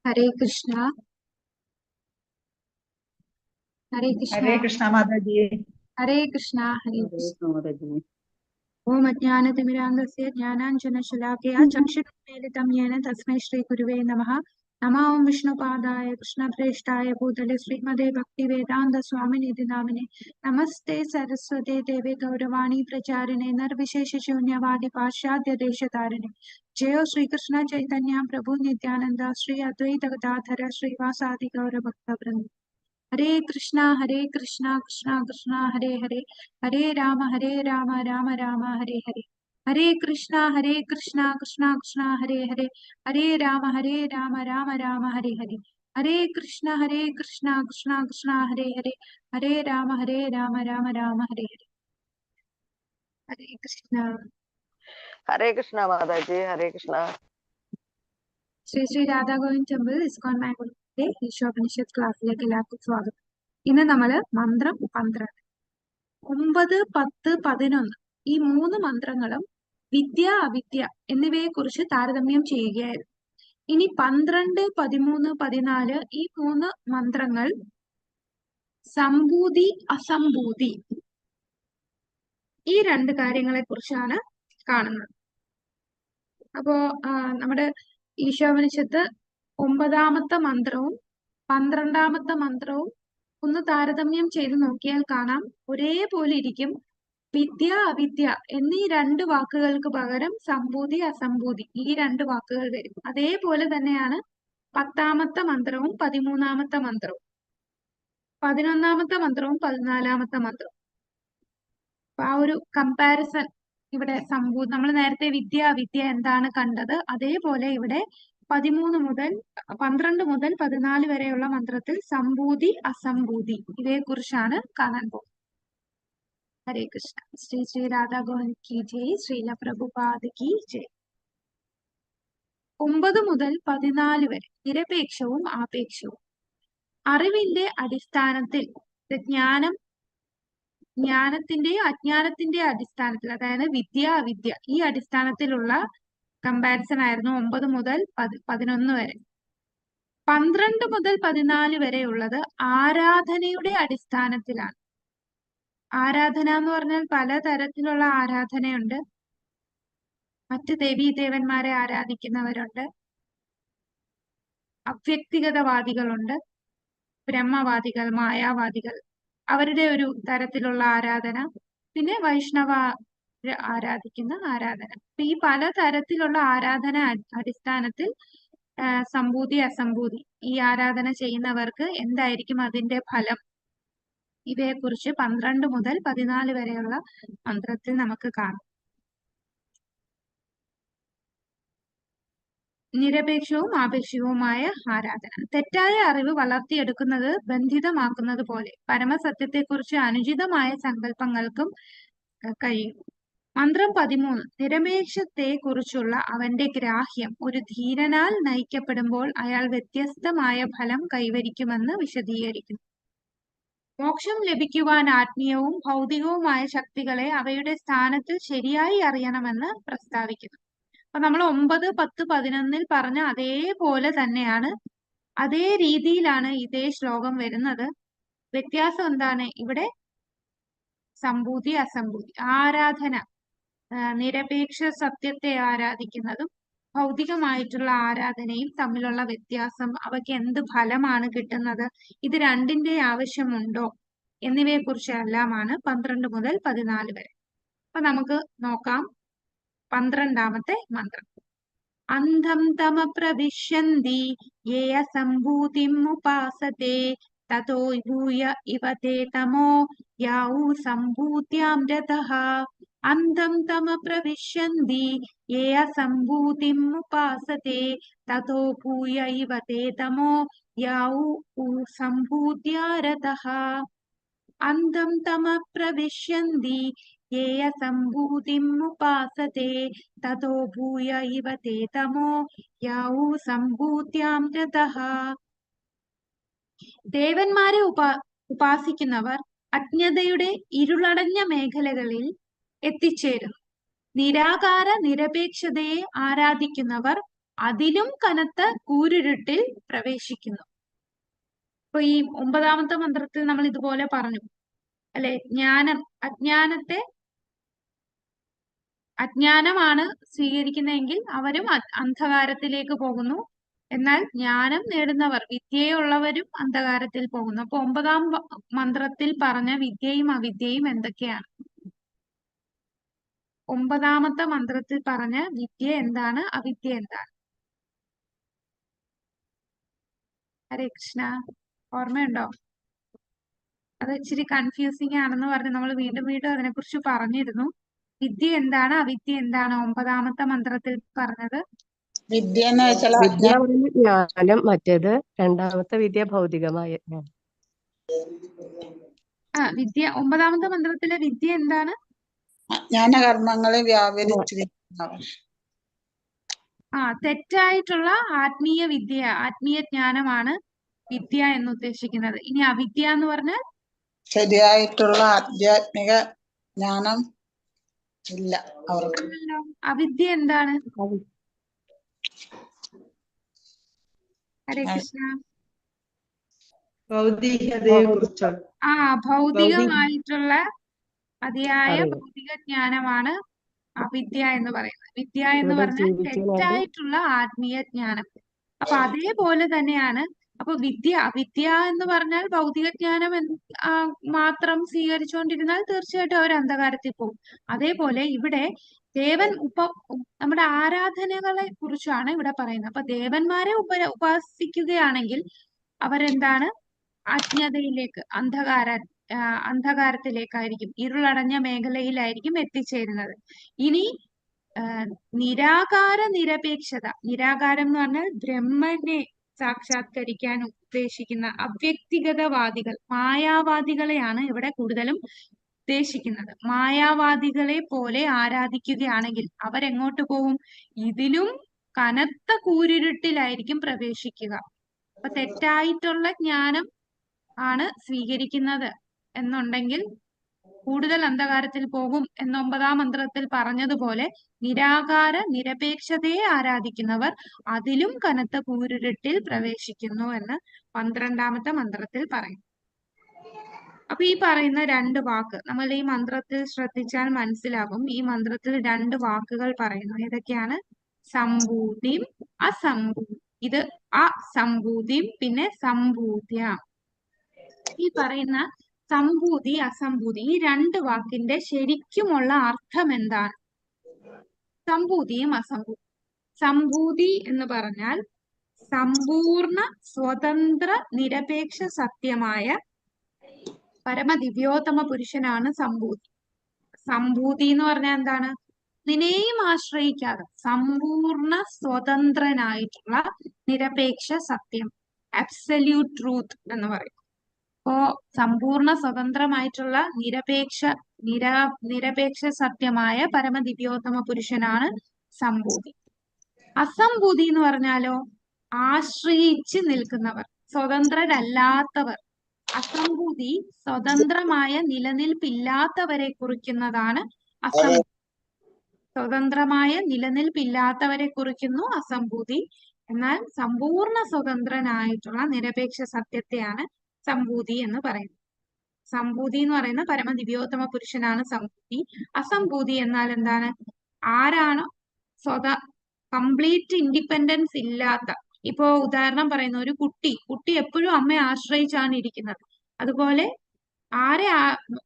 Hare Krishna, Hare Hare Krishna, Krishna Mataji. Hare Krishna, Hare Hare Krishna. Krishna Mataji. Om Ajnanatimirandasya Jnananjanashalakaya Chakshurunmilitam Yena Tasmai Shri Guruve Namaha. Nama Om Vishnupadaya Krishna Preshtaya Bhutale Srimade Bhakti Vedanta Swaminiti Namine. Namaste Saraswate Deve Gauravani Pracharine Narvishesha Shunyavadi Pashadya Deshatarine. Jayo Sri Krishna Chaitanya Prabhu Nityananda Sri Advaita Gadadhara Sri Vasadi Gaura Bhakta Vrinda. Hare Krishna, Krishna Krishna, Hare Hare, Hare Rama, Rama Rama, Hare Hare. Hare Krishna, Krishna Krishna, Hare Hare, Hare Rama, Rama Rama, Hare Hare. Hare Krishna, Krishna Krishna, Hare Hare, Hare Rama, Rama Rama, Hare Hare. Hare Krishna. Hare Krishna Mataji, Hare Krishna. Sri Sri Radha Govind Temple, ISKCON Mangalore, Ishopanishad ക്ലാസ്സിലേക്ക് എല്ലാവർക്കും സ്വാഗതം. ഇന്ന് നമ്മള് മന്ത്രം 12 9, 10, 11 ഈ 3 മന്ത്രങ്ങളും വിദ്യ അവിദ്യ എന്നിവയെ കുറിച്ച് താരതമ്യം ചെയ്യുകയായിരുന്നു. ഇനി 12, 13, 14 ഈ 3 മന്ത്രങ്ങൾ സംഭൂതി അസംഭൂതി ഈ 2 കാര്യങ്ങളെ കുറിച്ചാണ് കാണുന്നത്. അപ്പോ നമ്മുടെ ഈശോപനിഷത്ത് 9ാമത്തെ മന്ത്രവും 12ാമത്തെ മന്ത്രവും ഒന്ന് താരതമ്യം ചെയ്ത് നോക്കിയാൽ കാണാം ഒരേപോലെ ഇരിക്കും. വിദ്യ അവിദ്യ എന്നീ 2 വാക്കുകൾക്ക് പകരം സംഭൂതി അസംഭൂതി ഈ 2 വാക്കുകൾ വരും. അതേപോലെ തന്നെയാണ് 10ാമത്തെ മന്ത്രവും 13ാമത്തെ മന്ത്രവും 11ാമത്തെ മന്ത്രവും 14ാമത്തെ മന്ത്രവും. അപ്പൊ ആ ഒരു കമ്പാരിസൺ ഇവിടെ നമ്മൾ നേരത്തെ വിദ്യ അവിദ്യ എന്താണ് കണ്ടത്, അതേപോലെ ഇവിടെ 12 മുതൽ 14 വരെയുള്ള മന്ത്രത്തിൽ സംഭൂതി അസംഭൂതി ഇവയെ കുറിച്ചാണ് കാണാൻ പോകുന്നത്. ഹരേ കൃഷ്ണ. ശ്രീ ശ്രീ രാധാ ഗോവിന്ദ് കി ജയ്, ശ്രീല പ്രഭുപാദ് കി ജയ്. 9 മുതൽ 14 വരെ നിരപേക്ഷവും ആപേക്ഷവും. അറിവിന്റെ അടിസ്ഥാനത്തിൽ ജ്ഞാനത്തിന്റെയോ അജ്ഞാനത്തിന്റെയോ അടിസ്ഥാനത്തിൽ, അതായത് വിദ്യ അവിദ്യ ഈ അടിസ്ഥാനത്തിലുള്ള കമ്പാരിസൺ ആയിരുന്നു 9 മുതൽ 11 വരെ. 12 മുതൽ 14 വരെയുള്ളത് ആരാധനയുടെ അടിസ്ഥാനത്തിലാണ്. ആരാധന എന്ന് പറഞ്ഞാൽ പലതരത്തിലുള്ള ആരാധനയുണ്ട്. മറ്റ് ദേവീദേവന്മാരെ ആരാധിക്കുന്നവരുണ്ട്, അവ്യക്തിഗതവാദികളുണ്ട്, ബ്രഹ്മവാദികൾ, മായാവാദികൾ, അവരുടെ ഒരു തരത്തിലുള്ള ആരാധന, പിന്നെ വൈഷ്ണവ ആരാധിക്കുന്ന ആരാധന. ഈ പലതരത്തിലുള്ള ആരാധന അടിസ്ഥാനത്തിൽ സംഭൂതി അസംഭൂതി ഈ ആരാധന ചെയ്യുന്നവർക്ക് എന്തായിരിക്കും അതിന്റെ ഫലം, ഇവയെക്കുറിച്ച് 12 മുതൽ 14 വരെയുള്ള മന്ത്രത്തിൽ നമുക്ക് കാണാം. നിരപേക്ഷവും ആപേക്ഷികവുമായ ആരാധന. തെറ്റായ അറിവ് വളർത്തിയെടുക്കുന്നത് ബന്ധിതമാക്കുന്നത് പോലെ പരമസത്യത്തെക്കുറിച്ച് അനുചിതമായ സങ്കല്പങ്ങൾക്കും കഴിയും. മന്ത്രം 13. നിരപേക്ഷത്തെ കുറിച്ചുള്ള അവന്റെ ഗ്രാഹ്യം ഒരു ധീരനാൽ നയിക്കപ്പെടുമ്പോൾ അയാൾ വ്യത്യസ്തമായ ഫലം കൈവരിക്കുമെന്ന് വിശദീകരിക്കുന്നു. മോക്ഷം ലഭിക്കുവാൻ ആത്മീയവും ഭൗതികവുമായ ശക്തികളെ അവയുടെ സ്ഥാനത്തിൽ ശരിയായി അറിയണമെന്ന് പ്രസ്താവിക്കുന്നു. അപ്പൊ നമ്മൾ 9, 10, 11 പറഞ്ഞ അതേപോലെ തന്നെയാണ്, അതേ രീതിയിലാണ് ഇതേ ശ്ലോകം വരുന്നത്. വ്യത്യാസം എന്താണ്? ഇവിടെ സംഭൂതി അസംഭൂതി ആരാധന, നിരപേക്ഷ സത്യത്തെ ആരാധിക്കുന്നതും ഭൗതികമായിട്ടുള്ള ആരാധനയും തമ്മിലുള്ള വ്യത്യാസം, അവയ്ക്ക് എന്ത് ഫലമാണ് കിട്ടുന്നത്, ഇത് രണ്ടിന്റെ ആവശ്യമുണ്ടോ എന്നിവയെ കുറിച്ചെല്ലാമാണ് 12 മുതൽ 14 വരെ. അപ്പൊ നമുക്ക് നോക്കാം 12ാമത്തെ മന്ത്രം. അന്ധം തമ പ്രവിശ്യന്തി യേ അസംഭൂതിം ഉപാസത്തെ തതോ ഭൂയ ഇവ തേ തമോ യൗ സംഭൂത്യാം രതഃ. അന്ധം തമ പ്രവിശ്യന്തി യേ അസംഭൂതിം ഉപാസത്തെ തതോ ഭൂയ ഇവ തേ തമോ യൗ സംഭൂത്യാ രതഃ. അന്ധം തമ പ്രവിശ്യന്തി യേ അസംഭൂതിം ഉപാസത്തെ തതോ ഭൂയ ഇവ തേ തമോ യൗ സംഭൂത്യാം രതഃ. ദേവന്മാരെ ഉപാസിക്കുന്നവർ അജ്ഞതയുടെ ഇരുളടഞ്ഞ മേഖലകളിൽ എത്തിച്ചേരുന്നു. നിരാകാര നിരപേക്ഷതയെ ആരാധിക്കുന്നവർ അതിലും കനത്ത കൂരിരുട്ടിൽ പ്രവേശിക്കുന്നു. അപ്പൊ ഈ 9ാമത്തെ മന്ത്രത്തിൽ നമ്മൾ ഇതുപോലെ പറഞ്ഞു അല്ലെ, അജ്ഞാനമാണ് സ്വീകരിക്കുന്നതെങ്കിൽ അവരും അന്ധകാരത്തിലേക്ക് പോകുന്നു. എന്നാൽ ജ്ഞാനം നേടുന്നവർ, വിദ്യയുള്ളവരും അന്ധകാരത്തിൽ പോകുന്നു. അപ്പൊ 9ാം മന്ത്രത്തിൽ പറഞ്ഞ വിദ്യയും അവിദ്യയും എന്തൊക്കെയാണ്? 9ാമത്തെ മന്ത്രത്തിൽ പറഞ്ഞ വിദ്യ എന്താണ്, അവിദ്യ എന്താണ്? ഹരേ കൃഷ്ണ, ഓർമ്മയുണ്ടോ? അത് ഇച്ചിരി കൺഫ്യൂസിങ് ആണെന്ന് പറഞ്ഞ് നമ്മൾ വീണ്ടും വീണ്ടും അതിനെക്കുറിച്ച് പറഞ്ഞിരുന്നു. വിദ്യ എന്താണ്, അവിദ്യ എന്താണ് 9ാമത്തെ മന്ത്രത്തിൽ പറഞ്ഞത്? വിദ്യ എന്ന് വെച്ചാൽ വിദ്യ പറഞ്ഞ ജ്ഞാനം, മറ്റേത് രണ്ടാമത്തെ വിദ്യ ഭൗതികമായ ജ്ഞാനം. വിദ്യ 9ാമത്തെ മന്ത്രത്തിലെ വിദ്യ എന്താണ്? അജ്ഞാനകർമ്മങ്ങളെ വ്യാപരിച്ചിരിക്കുന്നവർ. തെറ്റായിട്ടുള്ള ആത്മീയ വിദ്യ, ആത്മീയ ജ്ഞാനമാണ് വിദ്യ എന്ന് ഉദ്ദേശിക്കുന്നത്. ഇനി അവിദ്യ എന്ന് പറഞ്ഞാൽ ശരിയായിട്ടുള്ള ആധ്യാത്മിക ജ്ഞാനം ഇല്ല അവർക്ക്. അവിദ്യ എന്താണ്? ഹരേ കൃഷ്ണ. ഭൗതികമായിട്ടുള്ള അതിയായ ഭൗതിക ജ്ഞാനമാണ് അവിദ്യ എന്ന് പറയുന്നത്. വിദ്യ എന്ന് പറഞ്ഞാൽ തെറ്റായിട്ടുള്ള ആത്മീയ ജ്ഞാനം. അപ്പൊ അതേപോലെ തന്നെയാണ്. അപ്പൊ അവിദ്യ എന്ന് പറഞ്ഞാൽ ഭൗതിക ജ്ഞാനം മാത്രം സ്വീകരിച്ചുകൊണ്ടിരുന്നാൽ തീർച്ചയായിട്ടും അവർ അന്ധകാരത്തിൽ പോകും. അതേപോലെ ഇവിടെ നമ്മുടെ ആരാധനകളെ കുറിച്ചാണ് ഇവിടെ പറയുന്നത്. അപ്പൊ ദേവന്മാരെ ഉപാസിക്കുകയാണെങ്കിൽ അവരെന്താണ്? അജ്ഞതയിലേക്ക്, അന്ധകാരത്തിലേക്കായിരിക്കും, ഇരുളടഞ്ഞ മേഖലയിലായിരിക്കും എത്തിച്ചേരുന്നത്. ഇനി നിരാകാര നിരപേക്ഷത, നിരാകാരം എന്ന് പറഞ്ഞാൽ ബ്രഹ്മനെ സാക്ഷാത്കരിക്കാൻ ഉദ്ദേശിക്കുന്ന അവ്യക്തിഗതവാദികൾ, മായാവാദികളെയാണ് ഇവിടെ കൂടുതലും ഉദ്ദേശിക്കുന്നത്. മായാവാദികളെ പോലെ ആരാധിക്കുകയാണെങ്കിൽ അവരെങ്ങോട്ട് പോകും? ഇതിലും കനത്ത കൂരിരുട്ടിലായിരിക്കും പ്രവേശിക്കുക. അപ്പൊ തെറ്റായിട്ടുള്ള ജ്ഞാനം ആണ് സ്വീകരിക്കുന്നത് എന്നുണ്ടെങ്കിൽ കൂടുതൽ അന്ധകാരത്തിൽ പോകും എന്ന് 9ാം മന്ത്രത്തിൽ പറഞ്ഞതുപോലെ നിരാകാര നിരപേക്ഷതയെ ആരാധിക്കുന്നവർ അതിലും കനത്ത കൂരിരുട്ടിൽ പ്രവേശിക്കുന്നു എന്ന് 12ാമത്തെ മന്ത്രത്തിൽ പറയും. അപ്പൊ ഈ പറയുന്ന 2 വാക്ക് നമ്മൾ ഈ മന്ത്രത്തിൽ ശ്രദ്ധിച്ചാൽ മനസ്സിലാകും. ഈ മന്ത്രത്തിൽ 2 വാക്കുകൾ പറയുന്നു. ഏതൊക്കെയാണ്? സംഭൂതിം അസംഭൂതി. ഇത് അസംഭൂതിയും പിന്നെ സംഭൂത്യ. ഈ പറയുന്ന സംഭൂതി അസംഭൂതി, ഈ 2 വാക്കിന്റെ ശരിക്കുമുള്ള അർത്ഥം എന്താണ്? സംഭൂതിയും അസംഭൂതി. സംഭൂതി എന്ന് പറഞ്ഞാൽ സമ്പൂർണ്ണ സ്വതന്ത്ര നിരപേക്ഷ സത്യമായ പരമദിവ്യോത്തമ പുരുഷനാണ് സംഭൂതി. സംഭൂതി എന്ന് പറഞ്ഞാൽ എന്താണ്? ഇതിനെയും ആശ്രയിക്കാതെ സമ്പൂർണ്ണ സ്വതന്ത്രനായിട്ടുള്ള നിരപേക്ഷ സത്യം, അബ്സല്യൂട്ട് ട്രൂത്ത് എന്ന് പറയും. അപ്പോ സമ്പൂർണ്ണ സ്വതന്ത്രമായിട്ടുള്ള നിരപേക്ഷ സത്യമായ പരമദിവ്യോത്തമ പുരുഷനാണ് സംഭൂതി. അസംഭൂതി എന്ന് പറഞ്ഞാലോ ആശ്രയിച്ച് നിൽക്കുന്നവർ, സ്വതന്ത്രരല്ലാത്തവർ. അസംഭൂതി സ്വതന്ത്രമായ നിലനിൽപ്പില്ലാത്തവരെ കുറിക്കുന്നതാണ് അസംഭൂതി. സ്വതന്ത്രമായ നിലനിൽപ്പില്ലാത്തവരെ കുറിക്കുന്നു അസംഭൂതി. എന്നാൽ സമ്പൂർണ്ണ സ്വതന്ത്രനായിട്ടുള്ള നിരപേക്ഷ സത്യത്തെയാണ് സംഭൂതി എന്ന് പറയുന്നത്. സംഭൂതി എന്ന് പറയുന്ന പരമദിവ്യോത്തമ പുരുഷനാണ് സംഭൂതി. അസംഭൂതി എന്നാൽ എന്താണ്? ആരാണോ കംപ്ലീറ്റ് ഇൻഡിപെൻഡൻസ് ഇല്ലാത്ത, ഇപ്പോ ഉദാഹരണം പറയുന്ന ഒരു കുട്ടി എപ്പോഴും അമ്മയെ ആശ്രയിച്ചാണ് ഇരിക്കുന്നത്. അതുപോലെ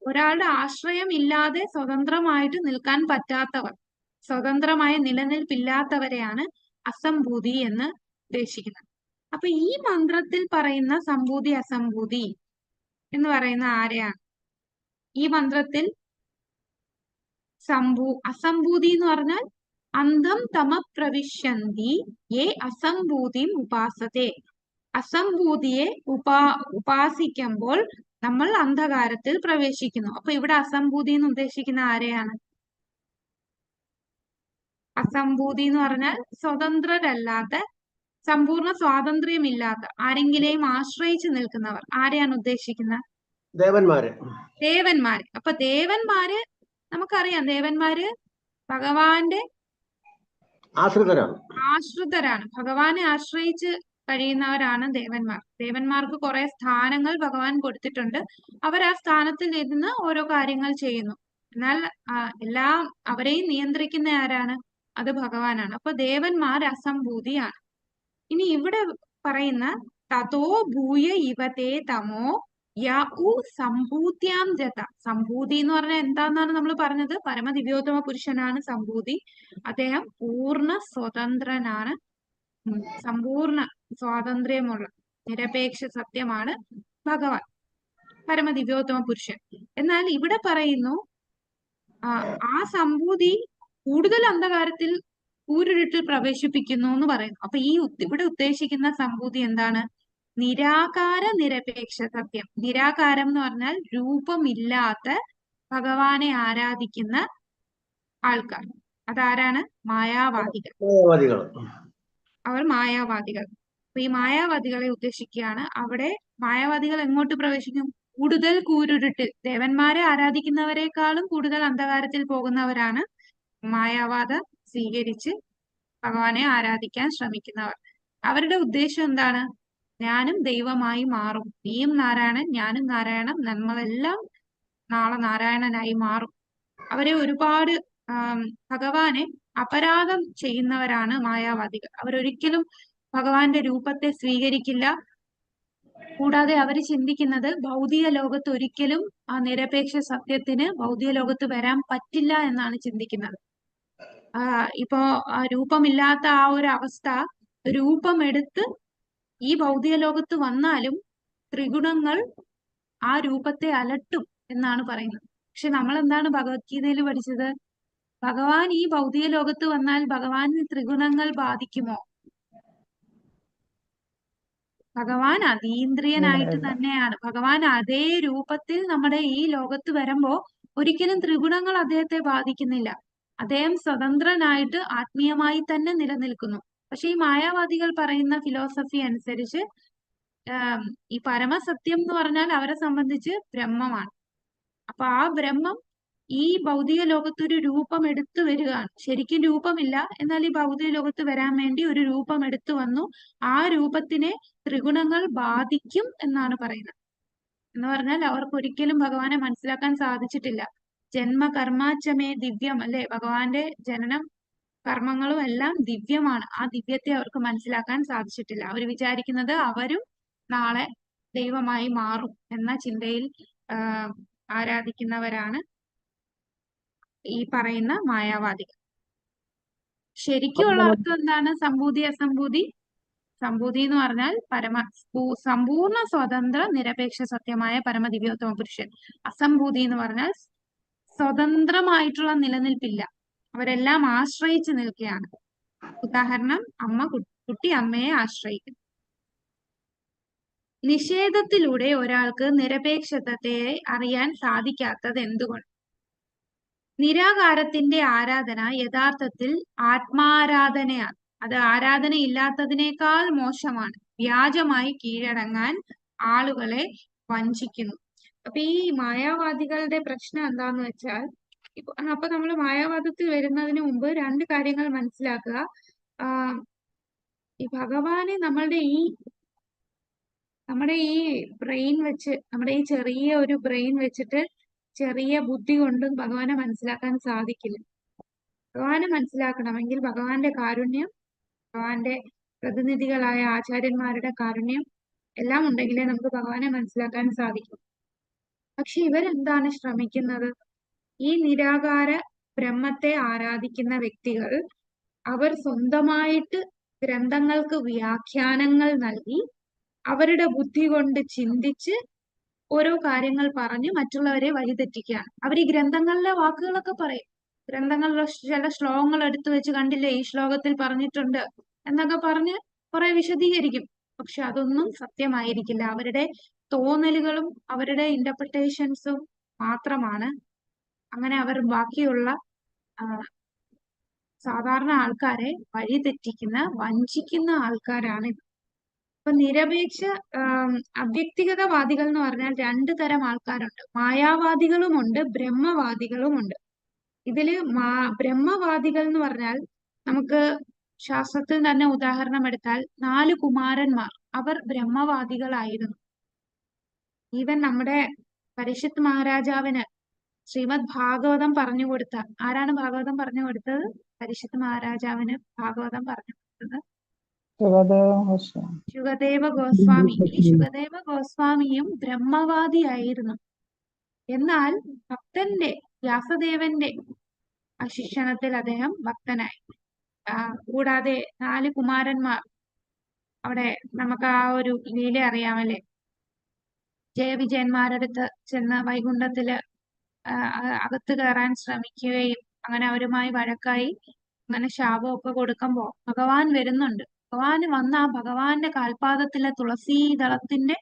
ഒരാളുടെ ആശ്രയം ഇല്ലാതെ സ്വതന്ത്രമായിട്ട് നിൽക്കാൻ പറ്റാത്തവർ, സ്വതന്ത്രമായ നിലനിൽപ്പില്ലാത്തവരെയാണ് അസംഭൂതി എന്ന് ഉദ്ദേശിക്കുന്നത്. അപ്പൊ ഈ മന്ത്രത്തിൽ പറയുന്ന സംഭൂതി അസംഭൂതി എന്ന് പറയുന്ന ആരെയാണ്? ഈ മന്ത്രത്തിൽ അസംഭൂതി എന്ന് പറഞ്ഞാൽ അന്ധം തമ പ്രവിശന്തി യേ അസംഭൂതിം ഉപാസത്തെ. അസംഭൂതിയെ ഉപാസിക്കുമ്പോൾ നമ്മൾ അന്ധകാരത്തിൽ പ്രവേശിക്കുന്നു. അപ്പൊ ഇവിടെ അസംഭൂതി എന്ന് ഉദ്ദേശിക്കുന്ന ആരെയാണ്? അസംഭൂതി എന്ന് പറഞ്ഞാൽ സ്വതന്ത്രരല്ലാത്ത, സമ്പൂർണ്ണ സ്വാതന്ത്ര്യമില്ലാത്ത, ആരെങ്കിലെയും ആശ്രയിച്ചു നിൽക്കുന്നവർ. ആരെയാണ് ഉദ്ദേശിക്കുന്നത്? ദേവന്മാര്. അപ്പൊ ദേവന്മാര് നമുക്കറിയാം, ദേവന്മാര് ഭഗവാന്റെ ആശ്രിതരാണ്. ഭഗവാനെ ആശ്രയിച്ച് കഴിയുന്നവരാണ് ദേവന്മാർ. ദേവന്മാർക്ക് കുറെ സ്ഥാനങ്ങൾ ഭഗവാൻ കൊടുത്തിട്ടുണ്ട്. അവർ ആ സ്ഥാനത്തിൽ ഇരുന്ന് ഓരോ കാര്യങ്ങൾ ചെയ്യുന്നു. എന്നാൽ എല്ലാം അവരെയും നിയന്ത്രിക്കുന്ന ആരാണ്? അത് ഭഗവാനാണ്. അപ്പൊ ദേവന്മാർ അസംഭൂതിയാണ്. ഇനി ഇവിടെ പറയുന്ന തതോ ഭൂയ ഇവതേ തമോ യഉ സംഭൂത്യാം ജത. സംഭൂതി എന്ന് പറഞ്ഞാൽ എന്താന്നാണ് നമ്മൾ പറഞ്ഞത്? പരമദിവ്യോത്തമ പുരുഷനാണ് സംഭൂതി. അദ്ദേഹം പൂർണ്ണ സ്വതന്ത്രനാണ്. സമ്പൂർണ്ണ സ്വാതന്ത്ര്യമുള്ള നിരപേക്ഷ സത്യമാണ് ഭഗവാൻ, പരമദിവ്യോത്തമ പുരുഷൻ. എന്നാൽ ഇവിടെ പറയുന്നു ആ സംഭൂതി കൂടുതൽ അന്ധകാരത്തിൽ കൂരിരുട്ടിൽ പ്രവേശിപ്പിക്കുന്നു എന്ന് പറയുന്നു. അപ്പൊ ഇവിടെ ഉദ്ദേശിക്കുന്ന സംഭൂതി എന്താണ്? നിരാകാര നിരപേക്ഷ സത്യം. നിരാകാരം എന്ന് പറഞ്ഞാൽ രൂപമില്ലാത്ത ഭഗവാനെ ആരാധിക്കുന്ന ആൾക്കാർ. അതാരാണ്? മായാവാദികൾ. അവർ മായാവാദികൾ. അപ്പൊ ഈ മായാവാദികളെ ഉദ്ദേശിക്കുകയാണ്. അവിടെ മായാവാദികൾ എങ്ങോട്ട് പ്രവേശിക്കും? കൂടുതൽ കൂരുരുട്ടിൽ. ദേവന്മാരെ ആരാധിക്കുന്നവരെക്കാളും കൂടുതൽ അന്ധകാരത്തിൽ പോകുന്നവരാണ് മായാവാദം സ്വീകരിച്ച് ഭഗവാനെ ആരാധിക്കാൻ ശ്രമിക്കുന്നവർ. അവരുടെ ഉദ്ദേശം എന്താണ്? ഞാനും ദൈവമായി മാറും. നീയും നാരായണൻ, ഞാനും നാരായണൻ, നമ്മളെല്ലാം നാളെ നാരായണനായി മാറും. അവരെ ഒരുപാട് ഭഗവാനെ അപരാധം ചെയ്യുന്നവരാണ് മായാവാദികൾ. അവരൊരിക്കലും ഭഗവാന്റെ രൂപത്തെ സ്വീകരിക്കില്ല. കൂടാതെ അവർ ചിന്തിക്കുന്നത് ഭൗതിക ലോകത്ത് ഒരിക്കലും ആ നിരപേക്ഷ സത്യത്തിന് ഭൗതിക ലോകത്ത് വരാൻ പറ്റില്ല എന്നാണ് ചിന്തിക്കുന്നത്. ഇപ്പോ രൂപമില്ലാത്ത ആ ഒരു അവസ്ഥ രൂപമെടുത്ത് ഈ ഭൗതിക ലോകത്ത് വന്നാലും ത്രിഗുണങ്ങൾ ആ രൂപത്തെ അലട്ടും എന്നാണ് പറയുന്നത്. പക്ഷെ നമ്മൾ എന്താണ് ഭഗവത്ഗീതയിൽ പഠിച്ചത്? ഭഗവാൻ ഈ ഭൗതിക ലോകത്ത് വന്നാൽ ഭഗവാന് ത്രിഗുണങ്ങൾ ബാധിക്കുമോ? ഭഗവാൻ അതീന്ദ്രിയനായിട്ട് തന്നെയാണ്. ഭഗവാൻ അതേ രൂപത്തിൽ നമ്മുടെ ഈ ലോകത്ത് വരുമ്പോ ഒരിക്കലും ത്രിഗുണങ്ങൾ അദ്ദേഹത്തെ ബാധിക്കുന്നില്ല. അദ്ദേഹം സ്വതന്ത്രനായിട്ട് ആത്മീയമായി തന്നെ നിലനിൽക്കുന്നു. പക്ഷെ ഈ മായാവാദികൾ പറയുന്ന ഫിലോസഫി അനുസരിച്ച് ഈ പരമസത്യം എന്ന് പറഞ്ഞാൽ അവരെ സംബന്ധിച്ച് ബ്രഹ്മമാണ്. അപ്പൊ ആ ബ്രഹ്മം ഈ ഭൗതിക ലോകത്ത് ഒരു രൂപം എടുത്തു വരികയാണ്. ശരിക്കും രൂപമില്ല, എന്നാൽ ഈ ഭൗതിക ലോകത്ത് വരാൻ വേണ്ടി ഒരു രൂപം എടുത്തു വന്നു. ആ രൂപത്തിനെ ത്രിഗുണങ്ങൾ ബാധിക്കും എന്നാണ് പറയുന്നത്. എന്ന് പറഞ്ഞാൽ അവർക്ക് ഒരിക്കലും ഭഗവാനെ മനസ്സിലാക്കാൻ സാധിച്ചിട്ടില്ല. ജന്മ കർമാച്ചമേ ദിവ്യം, അല്ലെ? ഭഗവാന്റെ ജനനം കർമ്മങ്ങളും എല്ലാം ദിവ്യമാണ്. ആ ദിവ്യത്തെ അവർക്ക് മനസ്സിലാക്കാൻ സാധിച്ചിട്ടില്ല. അവർ വിചാരിക്കുന്നത് അവരും നാളെ ദൈവമായി മാറും എന്ന ചിന്തയിൽ ആരാധിക്കുന്നവരാണ് ഈ പറയുന്ന മായാവാദികൾ. ശരിക്കുള്ള അർത്ഥം എന്താണ്? സംഭൂതി അസംഭൂതി. സംഭൂതി എന്ന് പറഞ്ഞാൽ സമ്പൂർണ്ണ സ്വതന്ത്ര നിരപേക്ഷ സത്യമായ പരമദിവ്യോത്തമ പുരുഷൻ. അസംഭൂതി എന്ന് പറഞ്ഞാൽ സ്വതന്ത്രമായിട്ടുള്ള നിലനിൽപ്പില്ല. അവരെല്ലാം ആശ്രയിച്ച് നിൽക്കുകയാണ്. ഉദാഹരണം, കുട്ടി അമ്മയെ ആശ്രയിക്കുന്നു. നിഷേധത്തിലൂടെ ഒരാൾക്ക് നിരപേക്ഷതയെ അറിയാൻ സാധിക്കാത്തത് എന്തുകൊണ്ട്? നിരാകാരത്തിന്റെ ആരാധന യഥാർത്ഥത്തിൽ ആത്മാരാധനയാണ്. അത് ആരാധന ഇല്ലാത്തതിനേക്കാൾ മോശമാണ്. വ്യാജമായി കീഴടങ്ങാൻ ആളുകളെ വഞ്ചിക്കുന്നു. അപ്പൊ ഈ മായാവാദികളുടെ പ്രശ്നം എന്താന്ന് വെച്ചാൽ, അപ്പൊ നമ്മൾ മായാവാദത്തിൽ വരുന്നതിന് മുമ്പ് രണ്ട് കാര്യങ്ങൾ മനസ്സിലാക്കുക. ഈ ഭഗവാനെ നമ്മുടെ ഈ ബ്രെയിൻ വെച്ച്, നമ്മുടെ ഈ ചെറിയ ഒരു ബ്രെയിൻ വെച്ചിട്ട്, ചെറിയ ബുദ്ധി കൊണ്ടും ഭഗവാനെ മനസ്സിലാക്കാൻ സാധിക്കില്ല. ഭഗവാനെ മനസ്സിലാക്കണമെങ്കിൽ ഭഗവാന്റെ കാരുണ്യം, ഭഗവാന്റെ പ്രതിനിധികളായ ആചാര്യന്മാരുടെ കാരുണ്യം എല്ലാം ഉണ്ടെങ്കിലേ നമുക്ക് ഭഗവാനെ മനസ്സിലാക്കാൻ സാധിക്കും. പക്ഷെ ഇവരെന്താണ് ശ്രമിക്കുന്നത്? ഈ നിരാകാര ബ്രഹ്മത്തെ ആരാധിക്കുന്ന വ്യക്തികൾ അവർ സ്വന്തമായിട്ട് ഗ്രന്ഥങ്ങൾക്ക് വ്യാഖ്യാനങ്ങൾ നൽകി അവരുടെ ബുദ്ധി കൊണ്ട് ചിന്തിച്ച് ഓരോ കാര്യങ്ങൾ പറഞ്ഞ് മറ്റുള്ളവരെ വഴിതെറ്റിക്കുകയാണ്. അവർ ഈ ഗ്രന്ഥങ്ങളിലെ വാക്കുകളൊക്കെ പറയും. ഗ്രന്ഥങ്ങളിലെ ചില ശ്ലോകങ്ങൾ എടുത്തു വെച്ച്, കണ്ടില്ലേ ഈ ശ്ലോകത്തിൽ പറഞ്ഞിട്ടുണ്ട് എന്നൊക്കെ പറഞ്ഞ് കുറെ വിശദീകരിക്കും. പക്ഷെ അതൊന്നും സത്യമായിരിക്കില്ല. അവരുടെ തോന്നലുകളും അവരുടെ ഇന്റർപ്രിട്ടേഷൻസും മാത്രമാണ്. അങ്ങനെ അവർ ബാക്കിയുള്ള സാധാരണ ആൾക്കാരെ വഴിതെറ്റിക്കുന്ന, വഞ്ചിക്കുന്ന ആൾക്കാരാണ്. അപ്പൊ നിരപേക്ഷ അവ്യക്തിഗതവാദികൾ എന്ന് പറഞ്ഞാൽ രണ്ടു തരം ആൾക്കാരുണ്ട്. മായാവാദികളുമുണ്ട്, ബ്രഹ്മവാദികളുമുണ്ട്. ഇതില് ബ്രഹ്മവാദികൾ എന്ന് പറഞ്ഞാൽ നമുക്ക് ശാസ്ത്രത്തിൽ തന്നെ ഉദാഹരണം എടുത്താൽ 4 കുമാരന്മാർ, അവർ ബ്രഹ്മവാദികളായിരുന്നു. ഈവൻ നമ്മുടെ പരിഷത്ത് മഹാരാജാവിന് ശ്രീമദ് ഭാഗവതം പറഞ്ഞു കൊടുത്ത, ആരാണ് ഭാഗവതം പറഞ്ഞു കൊടുത്തത്? പരിഷത്ത് മഹാരാജാവിന് ഭാഗവതം പറഞ്ഞു കൊടുത്തത് ശുകദേവ ഗോസ്വാമി. ഈ ശുകദേവ ഗോസ്വാമിയും ബ്രഹ്മവാദിയായിരുന്നു. എന്നാൽ ഭക്തന്റെ വ്യാസദേവന്റെ ശിക്ഷണത്തിൽ അദ്ദേഹം ഭക്തനായി. കൂടാതെ 4 കുമാരന്മാർ, അവിടെ നമുക്ക് ആ ഒരു ലീല അറിയാമല്ലേ? ജയവിജയന്മാരടുത്ത് ചെന്ന് വൈകുണ്ഠത്തില് അകത്ത് കയറാൻ ശ്രമിക്കുകയും അങ്ങനെ അവരുമായി വഴക്കായി അങ്ങനെ ശാപമൊക്കെ കൊടുക്കുമ്പോ ഭഗവാൻ വരുന്നുണ്ട്. ഭഗവാൻ വന്ന ആ ഭഗവാന്റെ കാൽപാദത്തിലെ തുളസീദളത്തിന്റെ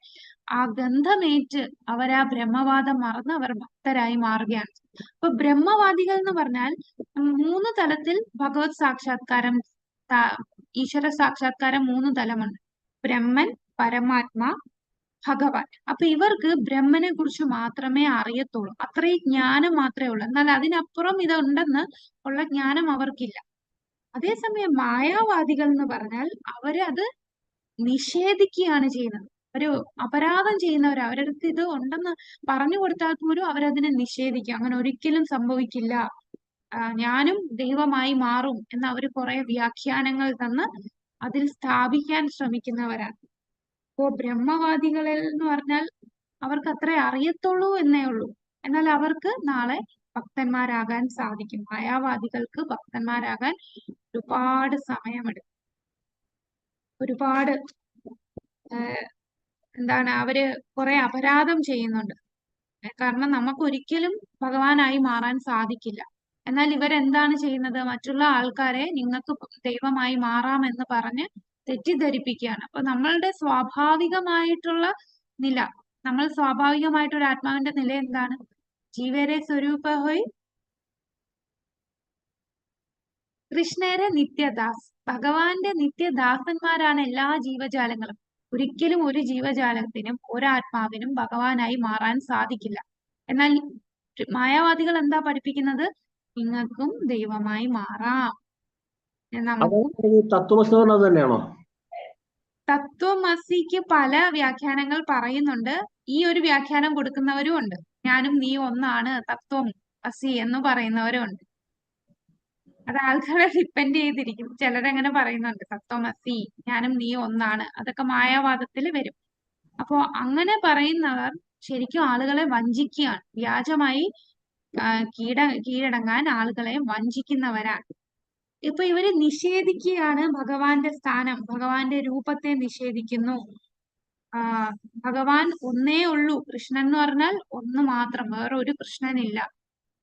ആ ഗന്ധമേറ്റ് അവരാ ബ്രഹ്മവാദം മറന്ന് അവർ ഭക്തരായി മാറുകയാണ്. അപ്പൊ ബ്രഹ്മവാദികൾ എന്ന് പറഞ്ഞാൽ 3 തലത്തിൽ ഭഗവത് സാക്ഷാത്കാരം, ഈശ്വര സാക്ഷാത്കാരം 3 തലമുണ്ട്: ബ്രഹ്മൻ, പരമാത്മാ, ഭഗവാൻ. അപ്പൊ ഇവർക്ക് ബ്രഹ്മനെ കുറിച്ച് മാത്രമേ അറിയത്തുള്ളൂ, അത്രയും ജ്ഞാനം മാത്രമേ ഉള്ളൂ. എന്നാൽ അതിനപ്പുറം ഇതുണ്ടെന്ന് ഉള്ള ജ്ഞാനം അവർക്കില്ല. അതേസമയം മായാവാദികൾ എന്ന് പറഞ്ഞാൽ അവരത് നിഷേധിക്കുകയാണ് ചെയ്യുന്നത്. ഒരു അപരാധം ചെയ്യുന്നവർ, അവരടുത്ത് ഇത് ഉണ്ടെന്ന് പറഞ്ഞു കൊടുത്താൽ പോലും അവരതിനെ നിഷേധിക്കും. അങ്ങനെ ഒരിക്കലും സംഭവിക്കില്ല, ഞാനും ദൈവമായി മാറും എന്ന് അവർ കുറെ വ്യാഖ്യാനങ്ങൾ തന്ന് അതിൽ സ്ഥാപിക്കാൻ ശ്രമിക്കുന്നവരാണ്. ഇപ്പോ ബ്രഹ്മവാദികളിൽ എന്ന് പറഞ്ഞാൽ അവർക്ക് അത്രേ അറിയത്തുള്ളൂ എന്നേ ഉള്ളൂ. എന്നാൽ അവർക്ക് നാളെ ഭക്തന്മാരാകാൻ സാധിക്കും. മായാവാദികൾക്ക് ഭക്തന്മാരാകാൻ ഒരുപാട് സമയമെടുക്കും. ഒരുപാട് അവര് കുറെ അപരാധം ചെയ്യുന്നുണ്ട്. കാരണം നമുക്ക് ഒരിക്കലും ഭഗവാനായി മാറാൻ സാധിക്കില്ല. എന്നാൽ ഇവരെന്താണ് ചെയ്യുന്നത്? മറ്റുള്ള ആൾക്കാരെ നിങ്ങൾക്ക് ദൈവമായി മാറാമെന്ന് പറഞ്ഞ് തെറ്റിദ്ധരിപ്പിക്കുകയാണ്. അപ്പൊ നമ്മളുടെ സ്വാഭാവികമായിട്ടുള്ള നില, നമ്മൾ സ്വാഭാവികമായിട്ടൊരു ആത്മാവിന്റെ നില എന്താണ്? ജീവരെ സ്വരൂപ ഹോയ് കൃഷ്ണരെ നിത്യദാസ്. ഭഗവാന്റെ നിത്യദാസന്മാരാണ് എല്ലാ ജീവജാലങ്ങളും. ഒരിക്കലും ഒരു ജീവജാലത്തിനും ഒരാത്മാവിനും ഭഗവാനായി മാറാൻ സാധിക്കില്ല. എന്നാൽ മായാവാദികൾ എന്താ പഠിപ്പിക്കുന്നത്? നിങ്ങൾക്കും ദൈവമായി മാറാം. തത്വമസിക്ക് പല വ്യാഖ്യാനങ്ങൾ പറയുന്നുണ്ട്. ഈ ഒരു വ്യാഖ്യാനം കൊടുക്കുന്നവരും ഉണ്ട്. ഞാനും നീ ഒന്നാണ്, തത്വം അസി എന്ന് പറയുന്നവരും ഉണ്ട്. അത് ആൾക്കാരെ ഡിപ്പെൻഡ് ചെയ്തിരിക്കും. ചിലരങ്ങനെ പറയുന്നുണ്ട്, തത്വമസി, ഞാനും നീ ഒന്നാണ്. അതൊക്കെ മായാവാദത്തിൽ വരും. അപ്പോ അങ്ങനെ പറയുന്നവർ ശരിക്കും ആളുകളെ വഞ്ചിക്കുകയാണ്. വ്യാജമായി കീഴടങ്ങാൻ ആളുകളെ വഞ്ചിക്കുന്നവരാണ്. ഇപ്പൊ ഇവര് നിഷേധിക്കുകയാണ് ഭഗവാന്റെ സ്ഥാനം, ഭഗവാന്റെ രൂപത്തെ നിഷേധിക്കുന്നു. ഭഗവാൻ ഒന്നേ ഉള്ളൂ, കൃഷ്ണൻ എന്ന് പറഞ്ഞാൽ ഒന്ന് മാത്രം, വേറെ ഒരു കൃഷ്ണനില്ല,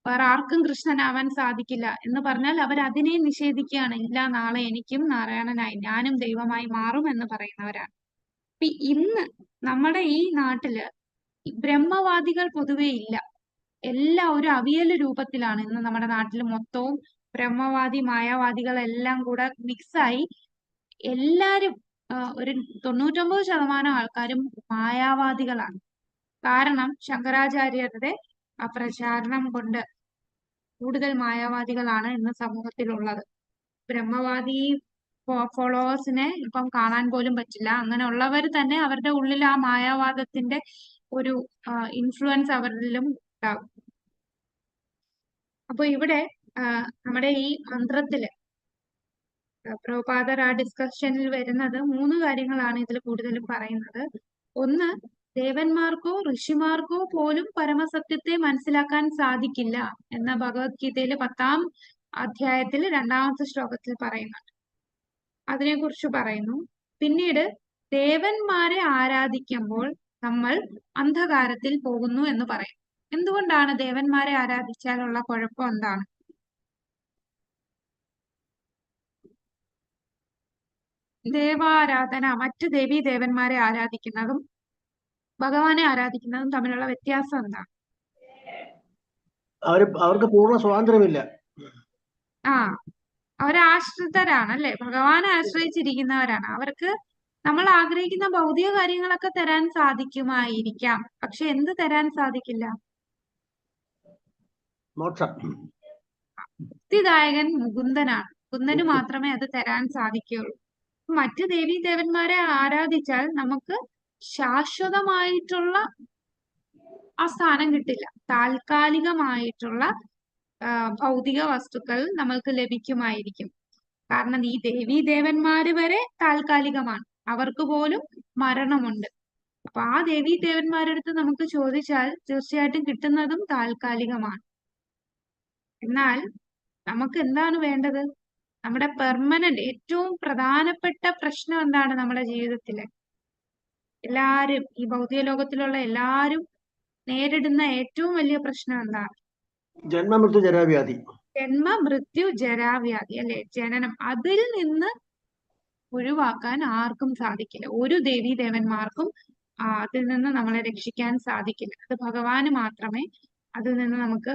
വേറെ ആർക്കും കൃഷ്ണനാവാൻ സാധിക്കില്ല എന്ന് പറഞ്ഞാൽ അവർ അതിനെ നിഷേധിക്കുകയാണ്. ഇല്ല, നാളെ എനിക്കും നാരായണനായി, ഞാനും ദൈവമായി മാറും എന്ന് പറയുന്നവരാണ്. അപ്പൊ ഇന്ന് നമ്മുടെ ഈ നാട്ടില് ബ്രഹ്മവാദികൾ പൊതുവെ ഇല്ല. എല്ലാം ഒരു അവിയല് രൂപത്തിലാണ് ഇന്ന് നമ്മുടെ നാട്ടിൽ മൊത്തവും. ബ്രഹ്മവാദി മായാവാദികളെല്ലാം കൂടെ മിക്സായി എല്ലാരും ഒരു 99% ആൾക്കാരും മായാവാദികളാണ്. കാരണം ശങ്കരാചാര്യരുടെ ആ പ്രചാരണം കൊണ്ട് കൂടുതൽ മായാവാദികളാണ് ഇന്ന് സമൂഹത്തിലുള്ളത്. ബ്രഹ്മവാദി ഫോളോവേഴ്സിനെ ഇപ്പം കാണാൻ പോലും പറ്റില്ല. അങ്ങനെ ഉള്ളവർ തന്നെ അവരുടെ ഉള്ളിൽ ആ മായാവാദത്തിന്റെ ഒരു ഇൻഫ്ലുവൻസ് അവരിലും ഉണ്ടാകും. അപ്പൊ ഇവിടെ നമ്മുടെ ഈ മന്ത്രത്തില് പ്രഭുപാദർ ആ ഡിസ്കഷനിൽ വരുന്നത് 3 കാര്യങ്ങളാണ് ഇതിൽ കൂടുതലും പറയുന്നത്. ഒന്ന്, ദേവന്മാർക്കോ ഋഷിമാർക്കോ പോലും പരമസത്യത്തെ മനസ്സിലാക്കാൻ സാധിക്കില്ല എന്ന ഭഗവത്ഗീതയിലെ 10-ാം അധ്യായത്തിൽ 2-ാമത്തെ ശ്ലോകത്തിൽ പറയുന്നുണ്ട്. അതിനെക്കുറിച്ച് പറയുന്നു. പിന്നീട് ദേവന്മാരെ ആരാധിക്കുമ്പോൾ നമ്മൾ അന്ധകാരത്തിൽ പോകുന്നു എന്ന് പറയും. എന്തുകൊണ്ടാണ് ദേവന്മാരെ ആരാധിച്ചാലുള്ള കുഴപ്പം എന്താണ്? ദേവാരാധന, മറ്റ് ദേവീ ദേവന്മാരെ ആരാധിക്കുന്നതും ഭഗവാനെ ആരാധിക്കുന്നതും തമ്മിലുള്ള വ്യത്യാസം എന്താണ്? അവർക്ക് പൂർണ്ണ സ്വാതന്ത്ര്യമില്ല. അവരാശ്രിതരാണ് അല്ലെ, ഭഗവാനെ ആശ്രയിച്ചിരിക്കുന്നവരാണ്. അവർക്ക് നമ്മൾ ആഗ്രഹിക്കുന്ന ഭൗതിക കാര്യങ്ങളൊക്കെ തരാൻ സാധിക്കുമായിരിക്കാം, പക്ഷെ എന്ത് തരാൻ സാധിക്കില്ല? മോക്ഷം. മുക്തിദായകൻ മുകുന്ദനാണ്. ബുദ്ധന് മാത്രമേ അത് തരാൻ സാധിക്കുകയുള്ളൂ. മറ്റ് ദേവീ ദേവന്മാരെ ആരാധിച്ചാൽ നമുക്ക് ശാശ്വതമായിട്ടുള്ള ആ സ്ഥാനം കിട്ടില്ല. താൽക്കാലികമായിട്ടുള്ള ഭൗതിക വസ്തുക്കൾ നമ്മൾക്ക് ലഭിക്കുമായിരിക്കും. കാരണം ഈ ദേവീ ദേവന്മാര് വരെ താൽക്കാലികമാണ്, അവർക്ക് പോലും മരണമുണ്ട്. അപ്പൊ ആ ദേവീ ദേവന്മാരുടെ അടുത്ത് നമുക്ക് ചോദിച്ചാൽ തീർച്ചയായിട്ടും കിട്ടുന്നതും താൽക്കാലികമാണ്. എന്നാൽ നമുക്ക് എന്താണ് വേണ്ടത്? നമ്മുടെ പെർമനന്റ് ഏറ്റവും പ്രധാനപ്പെട്ട പ്രശ്നം എന്താണ് നമ്മുടെ ജീവിതത്തില്? എല്ലാരും ഈ ഭൗതിക ലോകത്തിലുള്ള എല്ലാരും നേരിടുന്ന ഏറ്റവും വലിയ പ്രശ്നം എന്താണ്? ജന്മമൃത്യു ജരാവ്യാധി. ജന്മ മൃത്യു ജരാവ്യാധി അല്ലെ? ജനനം. അതിൽ നിന്ന് ഒഴിവാക്കാൻ ആർക്കും സാധിക്കില്ല. ഒരു ദേവീ ദേവന്മാർക്കും അതിൽ നിന്ന് നമ്മളെ രക്ഷിക്കാൻ സാധിക്കില്ല. അത് ഭഗവാന് മാത്രമേ അതിൽ നിന്ന് നമുക്ക്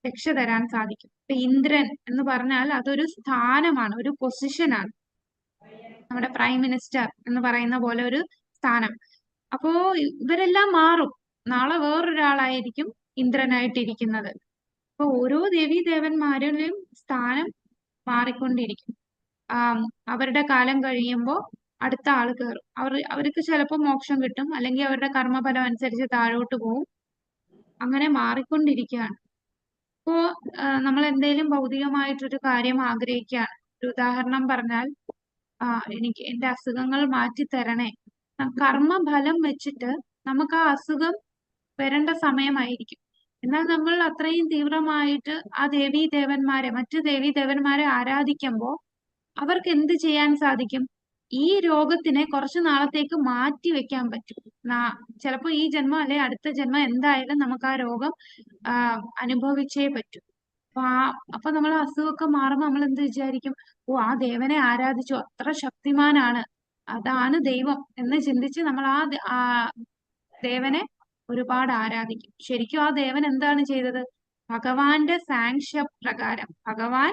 രക്ഷ തരാൻ സാധിക്കും. ഇപ്പൊ ഇന്ദ്രൻ എന്ന് പറഞ്ഞാൽ അതൊരു സ്ഥാനമാണ്, ഒരു പൊസിഷനാണ്. നമ്മുടെ പ്രൈം മിനിസ്റ്റർ എന്ന് പറയുന്ന പോലെ ഒരു സ്ഥാനം. അപ്പോ ഇവരെല്ലാം മാറും. നാളെ വേറൊരാളായിരിക്കും ഇന്ദ്രനായിട്ടിരിക്കുന്നത്. അപ്പൊ ഓരോ ദേവീ ദേവന്മാരുടെയും സ്ഥാനം മാറിക്കൊണ്ടിരിക്കും. അവരുടെ കാലം കഴിയുമ്പോൾ അടുത്ത ആള് കയറും. അവർക്ക് ചിലപ്പോൾ മോക്ഷം കിട്ടും, അല്ലെങ്കിൽ അവരുടെ കർമ്മഫലം അനുസരിച്ച് താഴോട്ട് പോകും. അങ്ങനെ മാറിക്കൊണ്ടിരിക്കുകയാണ്. ഇപ്പോ നമ്മൾ എന്തെങ്കിലും ഭൗതികമായിട്ടൊരു കാര്യം ആഗ്രഹിക്കുകയാണ്. ഒരു ഉദാഹരണം പറഞ്ഞാൽ, എനിക്ക് എന്റെ അസുഖങ്ങൾ മാറ്റിത്തരണേ. കർമ്മഫലം വെച്ചിട്ട് നമുക്ക് ആ അസുഖം വരേണ്ട സമയമായിരിക്കും. എന്നാൽ നമ്മൾ അത്രയും തീവ്രമായിട്ട് ആ ദേവീ ദേവന്മാരെ, മറ്റു ദേവീ ദേവന്മാരെ ആരാധിക്കുമ്പോൾ അവർക്ക് എന്ത് ചെയ്യാൻ സാധിക്കും? ഈ രോഗത്തിനെ കുറച്ചു നാളത്തേക്ക് മാറ്റി വെക്കാൻ പറ്റും. ചിലപ്പോ ഈ ജന്മം അല്ലെ അടുത്ത ജന്മം എന്തായാലും നമുക്ക് ആ രോഗം അനുഭവിച്ചേ പറ്റൂ. അപ്പൊ നമ്മൾ അസുഖമൊക്കെ മാറുമ്പോൾ നമ്മൾ എന്ത് വിചാരിക്കും? ഓ, ആ ദേവനെ ആരാധിച്ചു, അത്ര ശക്തിമാനാണ്, അതാണ് ദൈവം എന്ന് ചിന്തിച്ച് നമ്മൾ ആ ദേവനെ ഒരുപാട് ആരാധിക്കും. ശരിക്കും ആ ദേവൻ എന്താണ് ചെയ്തത്? ഭഗവാന്റെ സാങ്ക്ഷ്യ പ്രകാരം, ഭഗവാൻ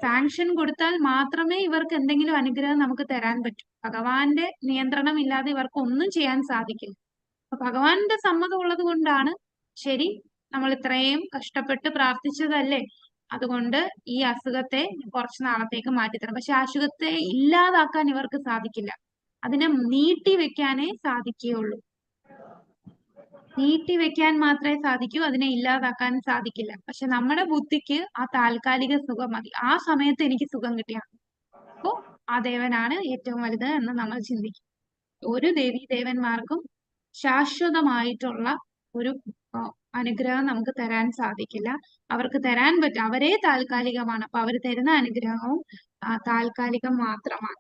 സാങ്ഷൻ കൊടുത്താൽ മാത്രമേ ഇവർക്ക് എന്തെങ്കിലും അനുഗ്രഹം നമുക്ക് തരാൻ പറ്റൂ. ഭഗവാന്റെ നിയന്ത്രണം ഇല്ലാതെ ഇവർക്ക് ഒന്നും ചെയ്യാൻ സാധിക്കില്ല. അപ്പൊ ഭഗവാന്റെ സമ്മതം ഉള്ളത് കൊണ്ടാണ് ശരി, നമ്മൾ ഇത്രയും കഷ്ടപ്പെട്ട് പ്രാർത്ഥിച്ചതല്ലേ, അതുകൊണ്ട് ഈ അസുഖത്തെ കുറച്ചു നാളത്തേക്ക് മാറ്റിത്തരാം. പക്ഷെ ആ അസുഖത്തെ ഇല്ലാതാക്കാൻ ഇവർക്ക് സാധിക്കില്ല. അതിനെ നീട്ടി വെക്കാനേ സാധിക്കുകയുള്ളൂ. നീട്ടി വെക്കാൻ മാത്രമേ സാധിക്കൂ, അതിനെ ഇല്ലാതാക്കാൻ സാധിക്കില്ല. പക്ഷെ നമ്മുടെ ബുദ്ധിക്ക് ആ താൽക്കാലിക സുഖം മതി. ആ സമയത്ത് എനിക്ക് സുഖം കിട്ടിയാണ്, അപ്പോ ആ ദേവനാണ് ഏറ്റവും വലുത് എന്ന് നമ്മൾ ചിന്തിക്കും. ഒരു ദേവീ ദേവന്മാർക്കും ശാശ്വതമായിട്ടുള്ള ഒരു അനുഗ്രഹം നമുക്ക് തരാൻ സാധിക്കില്ല. അവർക്ക് തരാൻ പറ്റും, അവരെ താൽക്കാലികമാണ്. അപ്പൊ അവർ തരുന്ന അനുഗ്രഹവും താൽക്കാലികം മാത്രമാണ്.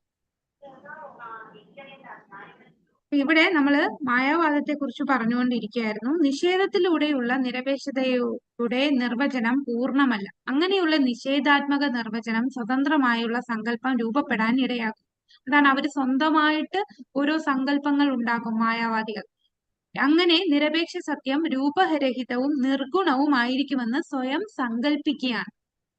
ഇവിടെ നമ്മള് മായാവാദത്തെ കുറിച്ച് പറഞ്ഞുകൊണ്ടിരിക്കുകയായിരുന്നു. നിഷേധത്തിലൂടെയുള്ള നിരപേക്ഷതയുടെ നിർവചനം പൂർണ്ണമല്ല. അങ്ങനെയുള്ള നിഷേധാത്മക നിർവചനം സ്വതന്ത്രമായുള്ള സങ്കല്പം രൂപപ്പെടാൻ ഇടയാക്കും. അതാണ് അവര് സ്വന്തമായിട്ട് ഓരോ സങ്കല്പങ്ങൾ ഉണ്ടാക്കും മായാവാദികൾ. അങ്ങനെ നിരപേക്ഷ സത്യം രൂപരഹിതവും നിർഗുണവുമായിരിക്കുമെന്ന് സ്വയം സങ്കല്പിക്കുകയാണ്.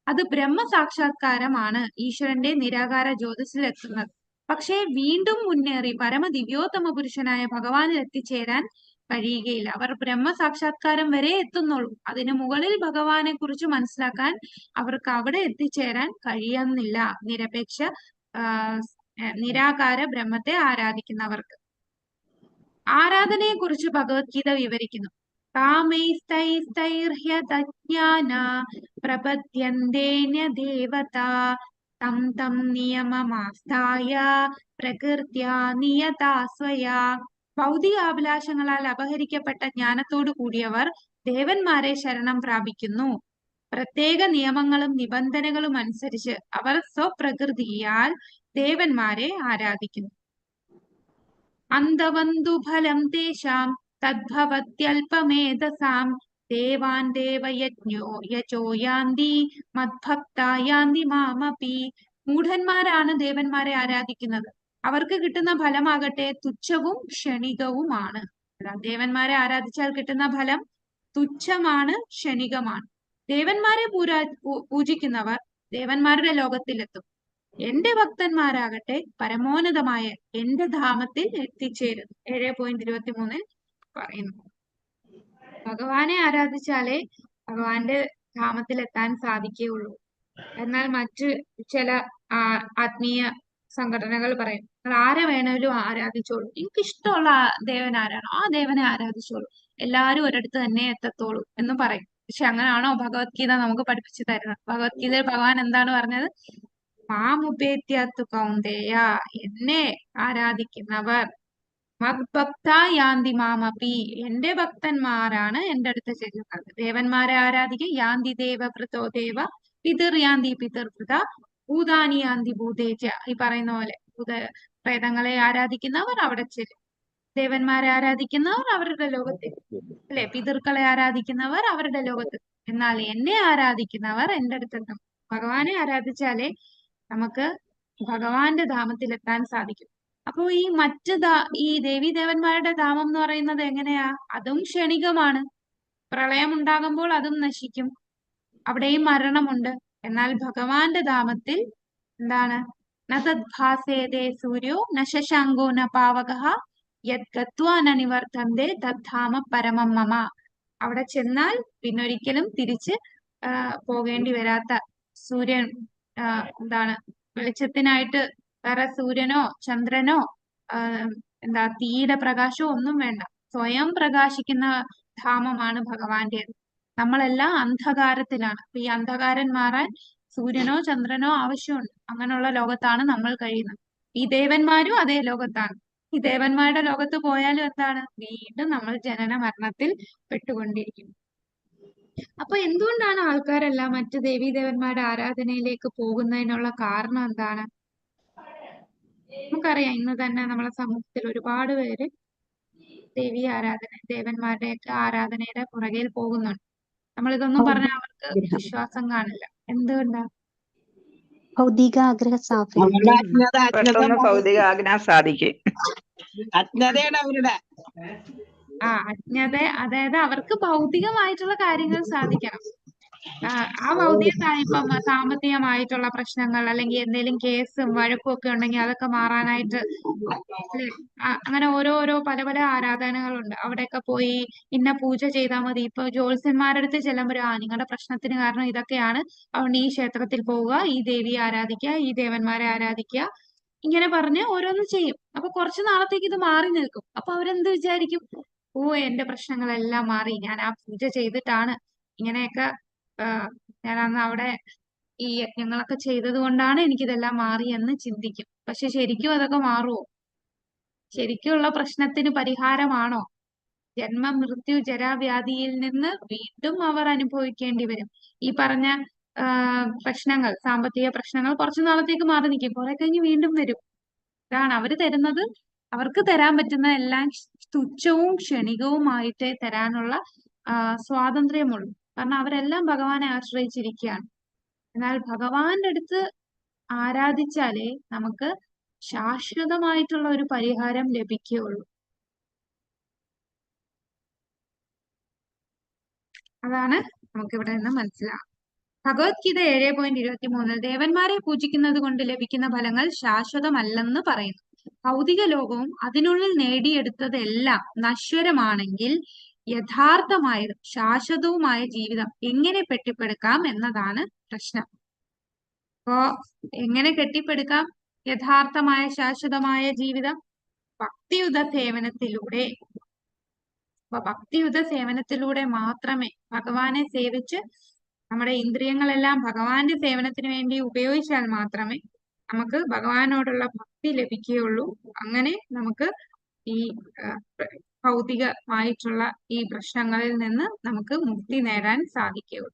അത് ബ്രഹ്മസാക്ഷാത്കാരമാണ് ഈശ്വരന്റെ നിരാകാര ജ്യോതിസിലെത്തുന്നത്. പക്ഷേ വീണ്ടും മുന്നേറി പരമദിവ്യോത്തമ പുരുഷനായ ഭഗവാനിൽ എത്തിച്ചേരാൻ കഴിയുകയില്ല. അവർ ബ്രഹ്മസാക്ഷാത്കാരം വരെ എത്തുന്നുള്ളൂ. അതിനു മുകളിൽ ഭഗവാനെ കുറിച്ച് മനസ്സിലാക്കാൻ അവർക്ക് അവിടെ എത്തിച്ചേരാൻ കഴിയുന്നില്ല. നിരാകാര ബ്രഹ്മത്തെ ആരാധിക്കുന്നവർക്ക്. ആരാധനയെ കുറിച്ച് ഭഗവത്ഗീത വിവരിക്കുന്നു. കാമൈസ്തൈസ്തൈർഹ്യതജ്ഞാന പ്രപദ്യന്തേന്യ ദേവതാ തം തം നിയമമാസ്ഥായ പ്രകൃത്യാ നിയതാ സ്വയാ. ഭൗതികാഭിലാഷങ്ങളാൽ അപഹരിക്കപ്പെട്ട ജ്ഞാനത്തോടു കൂടിയവർ ദേവന്മാരെ ശരണം പ്രാപിക്കുന്നു. പ്രത്യേക നിയമങ്ങളും നിബന്ധനകളും അനുസരിച്ച് അവർ സ്വപ്രകൃതിയാൽ ദേവന്മാരെ ആരാധിക്കുന്നു. അന്തവന്തു ഫലം തേഷാം തദ്ഭവത്യൽപമേധസാം ദേവാൻ ദേവയജ്ഞോ യജോ യാന്തി മദ്ഭക്താ യാന്തി മാമപി. മൂഢന്മാരാണ് ദേവന്മാരെ ആരാധിക്കുന്നത്. അവർക്ക് കിട്ടുന്ന ഫലമാകട്ടെ തുച്ഛവും ക്ഷണികവുമാണ്. ദേവന്മാരെ ആരാധിച്ചാൽ കിട്ടുന്ന ഫലം തുച്ഛമാണ്, ക്ഷണികമാണ്. ദേവന്മാരെ പൂജിക്കുന്നവർ ദേവന്മാരുടെ ലോകത്തിലെത്തും. എന്റെ ഭക്തന്മാരാകട്ടെ പരമോന്നതമായ എന്റെ ധാമത്തിൽ എത്തിച്ചേരുന്നു. 7.23 പറയുന്നു. ഭഗവാനെ ആരാധിച്ചാലേ ഭഗവാന്റെ ധാമത്തിൽ എത്താൻ സാധിക്കുകയുള്ളൂ. എന്നാൽ മറ്റ് ചില ആത്മീയ സംഘടനകൾ പറയും നിങ്ങൾ ആരെ വേണേലും ആരാധിച്ചോളൂ, നിങ്ങൾക്ക് ഇഷ്ടമുള്ള ദേവൻ ആരാണോ ആ ദേവനെ ആരാധിച്ചോളൂ, എല്ലാരും ഒരിടത്ത് തന്നെ എത്തത്തോളൂ എന്ന് പറയും. പക്ഷെ അങ്ങനാണോ ഭഗവത്ഗീത നമുക്ക് പഠിപ്പിച്ചു തരുന്നത്? ഭഗവത്ഗീതയിൽ ഭഗവാൻ എന്താണ് പറഞ്ഞത്? മാമുപേത്യത്തു കൗന്ദേയ, എന്നെ ആരാധിക്കുന്നവർ മദ്ഭക്ത യാന്തി മാമപി, എന്റെ ഭക്തന്മാരാണ് എന്റെ അടുത്ത് ചെല്ലുന്നത്. ദേവന്മാരെ ആരാധിക്കുക. യാന്തി ദേവഭൃതോ ദേവ പിതൃ യാന്തി പിതൃഭൃത ഭൂതാനി യാന്തി ഭൂതേജ, ഈ പറയുന്ന പോലെ പ്രേതങ്ങളെ ആരാധിക്കുന്നവർ അവിടെ ചെല്ലും, ദേവന്മാരെ ആരാധിക്കുന്നവർ അവരുടെ ലോകത്തിൽ, അല്ലെ, പിതൃക്കളെ ആരാധിക്കുന്നവർ അവരുടെ ലോകത്ത്. എന്നാൽ എന്നെ ആരാധിക്കുന്നവർ എന്റെ അടുത്തെത്തും. ഭഗവാനെ ആരാധിച്ചാലേ നമുക്ക് ഭഗവാന്റെ ധാമത്തിലെത്താൻ സാധിക്കും. അപ്പോ ഈ ഈ ദേവീ ദേവന്മാരുടെ ധാമം എന്ന് പറയുന്നത് എങ്ങനെയാ? അതും ക്ഷണികമാണ്. പ്രളയം ഉണ്ടാകുമ്പോൾ അതും നശിക്കും, അവിടെയും മരണമുണ്ട്. എന്നാൽ ഭഗവാന്റെ ധാമത്തിൽ എന്താണ്? നതദ്ഭാസേതേ സൂര്യോ ന ശശാങ്കോ ന പാവകഃ യത് ഗത്വാ ന നിവർത്തന്തേ തദ്ധാമ പരമം മമ. അവിടെ ചെന്നാൽ പിന്നൊരിക്കലും തിരിച്ച് പോകേണ്ടി വരാത്ത, സൂര്യൻ എന്താണ് വെളിച്ചത്തിനായിട്ട് വേറെ സൂര്യനോ ചന്ദ്രനോ തീയുടെ പ്രകാശമോ ഒന്നും വേണ്ട, സ്വയം പ്രകാശിക്കുന്ന ധാമമാണ് ഭഗവാന്റേത്. നമ്മളെല്ലാം അന്ധകാരത്തിലാണ്. അപ്പൊ ഈ അന്ധകാരം മാറാൻ സൂര്യനോ ചന്ദ്രനോ ആവശ്യമുണ്ട്. അങ്ങനെയുള്ള ലോകത്താണ് നമ്മൾ കഴിയുന്നത്. ഈ ദേവന്മാരും അതേ ലോകത്താണ്. ഈ ദേവന്മാരുടെ ലോകത്ത് പോയാലും എന്താണ്? വീണ്ടും നമ്മൾ ജനന മരണത്തിൽ പെട്ടുകൊണ്ടിരിക്കും. അപ്പൊ എന്തുകൊണ്ടാണ് ആൾക്കാരെല്ലാം മറ്റു ദേവീദേവന്മാരുടെ ആരാധനയിലേക്ക് പോകുന്നതിനുള്ള കാരണം എന്താണ്? നമുക്കറിയാം, ഇന്ന് തന്നെ നമ്മളെ സമൂഹത്തിൽ ഒരുപാട് പേര് ദേവന്മാരുടെയൊക്കെ ആരാധനയുടെ പുറകെ പോകുന്നുണ്ട്. നമ്മളിതൊന്നും പറഞ്ഞാൽ അവർക്ക് വിശ്വാസം കാണില്ല. എന്തുകൊണ്ടാ? ഭൗതിക ആഗ്രഹ പെട്ടെന്ന് ഭൗതിക ആഗ്രഹം സാധിക്കും. അജ്ഞതയാണ് അവരുടെ. അജ്ഞത, അതായത് അവർക്ക് ഭൗതികമായിട്ടുള്ള കാര്യങ്ങൾ സാധിക്കണം. ആ ഇപ്പം സാമ്പത്തികമായിട്ടുള്ള പ്രശ്നങ്ങൾ, അല്ലെങ്കിൽ എന്തെങ്കിലും കേസും വഴക്കും ഒക്കെ ഉണ്ടെങ്കിൽ അതൊക്കെ മാറാനായിട്ട് അങ്ങനെ ഓരോരോ പല പല ആരാധനകളുണ്ട്. അവിടെയൊക്കെ പോയി ഇന്ന പൂജ ചെയ്താൽ മതി. ഇപ്പൊ ജ്യോത്സ്യന്മാരുടെ അടുത്ത് ചെല്ലുമ്പോൾ നിങ്ങളുടെ പ്രശ്നത്തിന് കാരണം ഇതൊക്കെയാണ്, അതുകൊണ്ട് ഈ ക്ഷേത്രത്തിൽ പോവുക, ഈ ദേവിയെ ആരാധിക്കുക, ഈ ദേവന്മാരെ ആരാധിക്കുക, ഇങ്ങനെ പറഞ്ഞ് ഓരോന്ന് ചെയ്യും. അപ്പൊ കുറച്ചു നാളത്തേക്ക് ഇത് മാറി നിൽക്കും. അപ്പൊ അവരെന്ത് വിചാരിക്കും? ഓ, എന്റെ പ്രശ്നങ്ങളെല്ലാം മാറി, ഞാൻ ആ പൂജ ചെയ്തിട്ടാണ് ഇങ്ങനെയൊക്കെ, ഞാൻ അന്ന് അവിടെ ഈ യജ്ഞങ്ങളൊക്കെ ചെയ്തത് കൊണ്ടാണ് എനിക്കിതെല്ലാം മാറി എന്ന് ചിന്തിക്കും. പക്ഷെ ശരിക്കും അതൊക്കെ മാറുമോ? ശരിക്കുള്ള പ്രശ്നത്തിന് പരിഹാരമാണോ? ജന്മ മൃത്യു ജരാവ്യാധിയിൽ നിന്ന് വീണ്ടും അവർ അനുഭവിക്കേണ്ടി വരും. ഈ പറഞ്ഞ പ്രശ്നങ്ങൾ, സാമ്പത്തിക പ്രശ്നങ്ങൾ കുറച്ചു നാളത്തേക്ക് മാറി നിൽക്കും, കുറെ കഴിഞ്ഞ് വീണ്ടും വരും. ഇതാണ് അവര് തരുന്നത്. അവർക്ക് തരാൻ പറ്റുന്ന എല്ലാം തുച്ഛവും ക്ഷണികവുമായിട്ടേ തരാനുള്ള സ്വാതന്ത്ര്യമുള്ളൂ. കാരണം അവരെല്ലാം ഭഗവാനെ ആശ്രയിച്ചിരിക്കുകയാണ്. എന്നാൽ ഭഗവാന്റെ അടുത്ത് ആരാധിച്ചാലേ നമുക്ക് ശാശ്വതമായിട്ടുള്ള ഒരു പരിഹാരം ലഭിക്കുകയുള്ളൂ. അതാണ് നമുക്കിവിടെ നിന്ന് മനസ്സിലാവും. ഭഗവത്ഗീത 7.23 ദേവന്മാരെ പൂജിക്കുന്നത് കൊണ്ട് ലഭിക്കുന്ന ഫലങ്ങൾ ശാശ്വതമല്ലെന്ന് പറയുന്നു. ഭൗതിക ലോകവും അതിനുള്ളിൽ നേടിയെടുത്തതെല്ലാം നശ്വരമാണെങ്കിൽ യഥാർത്ഥമായതും ശാശ്വതവുമായ ജീവിതം എങ്ങനെ കെട്ടിപ്പടുക്കാം എന്നതാണ് പ്രശ്നം. അപ്പോ എങ്ങനെ കെട്ടിപ്പടുക്കാം യഥാർത്ഥമായ ശാശ്വതമായ ജീവിതം? ഭക്തിയുത സേവനത്തിലൂടെ. അപ്പൊ ഭക്തിയുത സേവനത്തിലൂടെ മാത്രമേ, ഭഗവാനെ സേവിച്ച് നമ്മുടെ ഇന്ദ്രിയങ്ങളെല്ലാം ഭഗവാന്റെ സേവനത്തിന് വേണ്ടി ഉപയോഗിച്ചാൽ മാത്രമേ നമുക്ക് ഭഗവാനോടുള്ള ഭക്തി ലഭിക്കുകയുള്ളൂ. അങ്ങനെ നമുക്ക് ഈ ഭൗതികമായിട്ടുള്ള ഈ പ്രശ്നങ്ങളിൽ നിന്ന് നമുക്ക് മുക്തി നേടാൻ സാധിക്കുകയുള്ളൂ.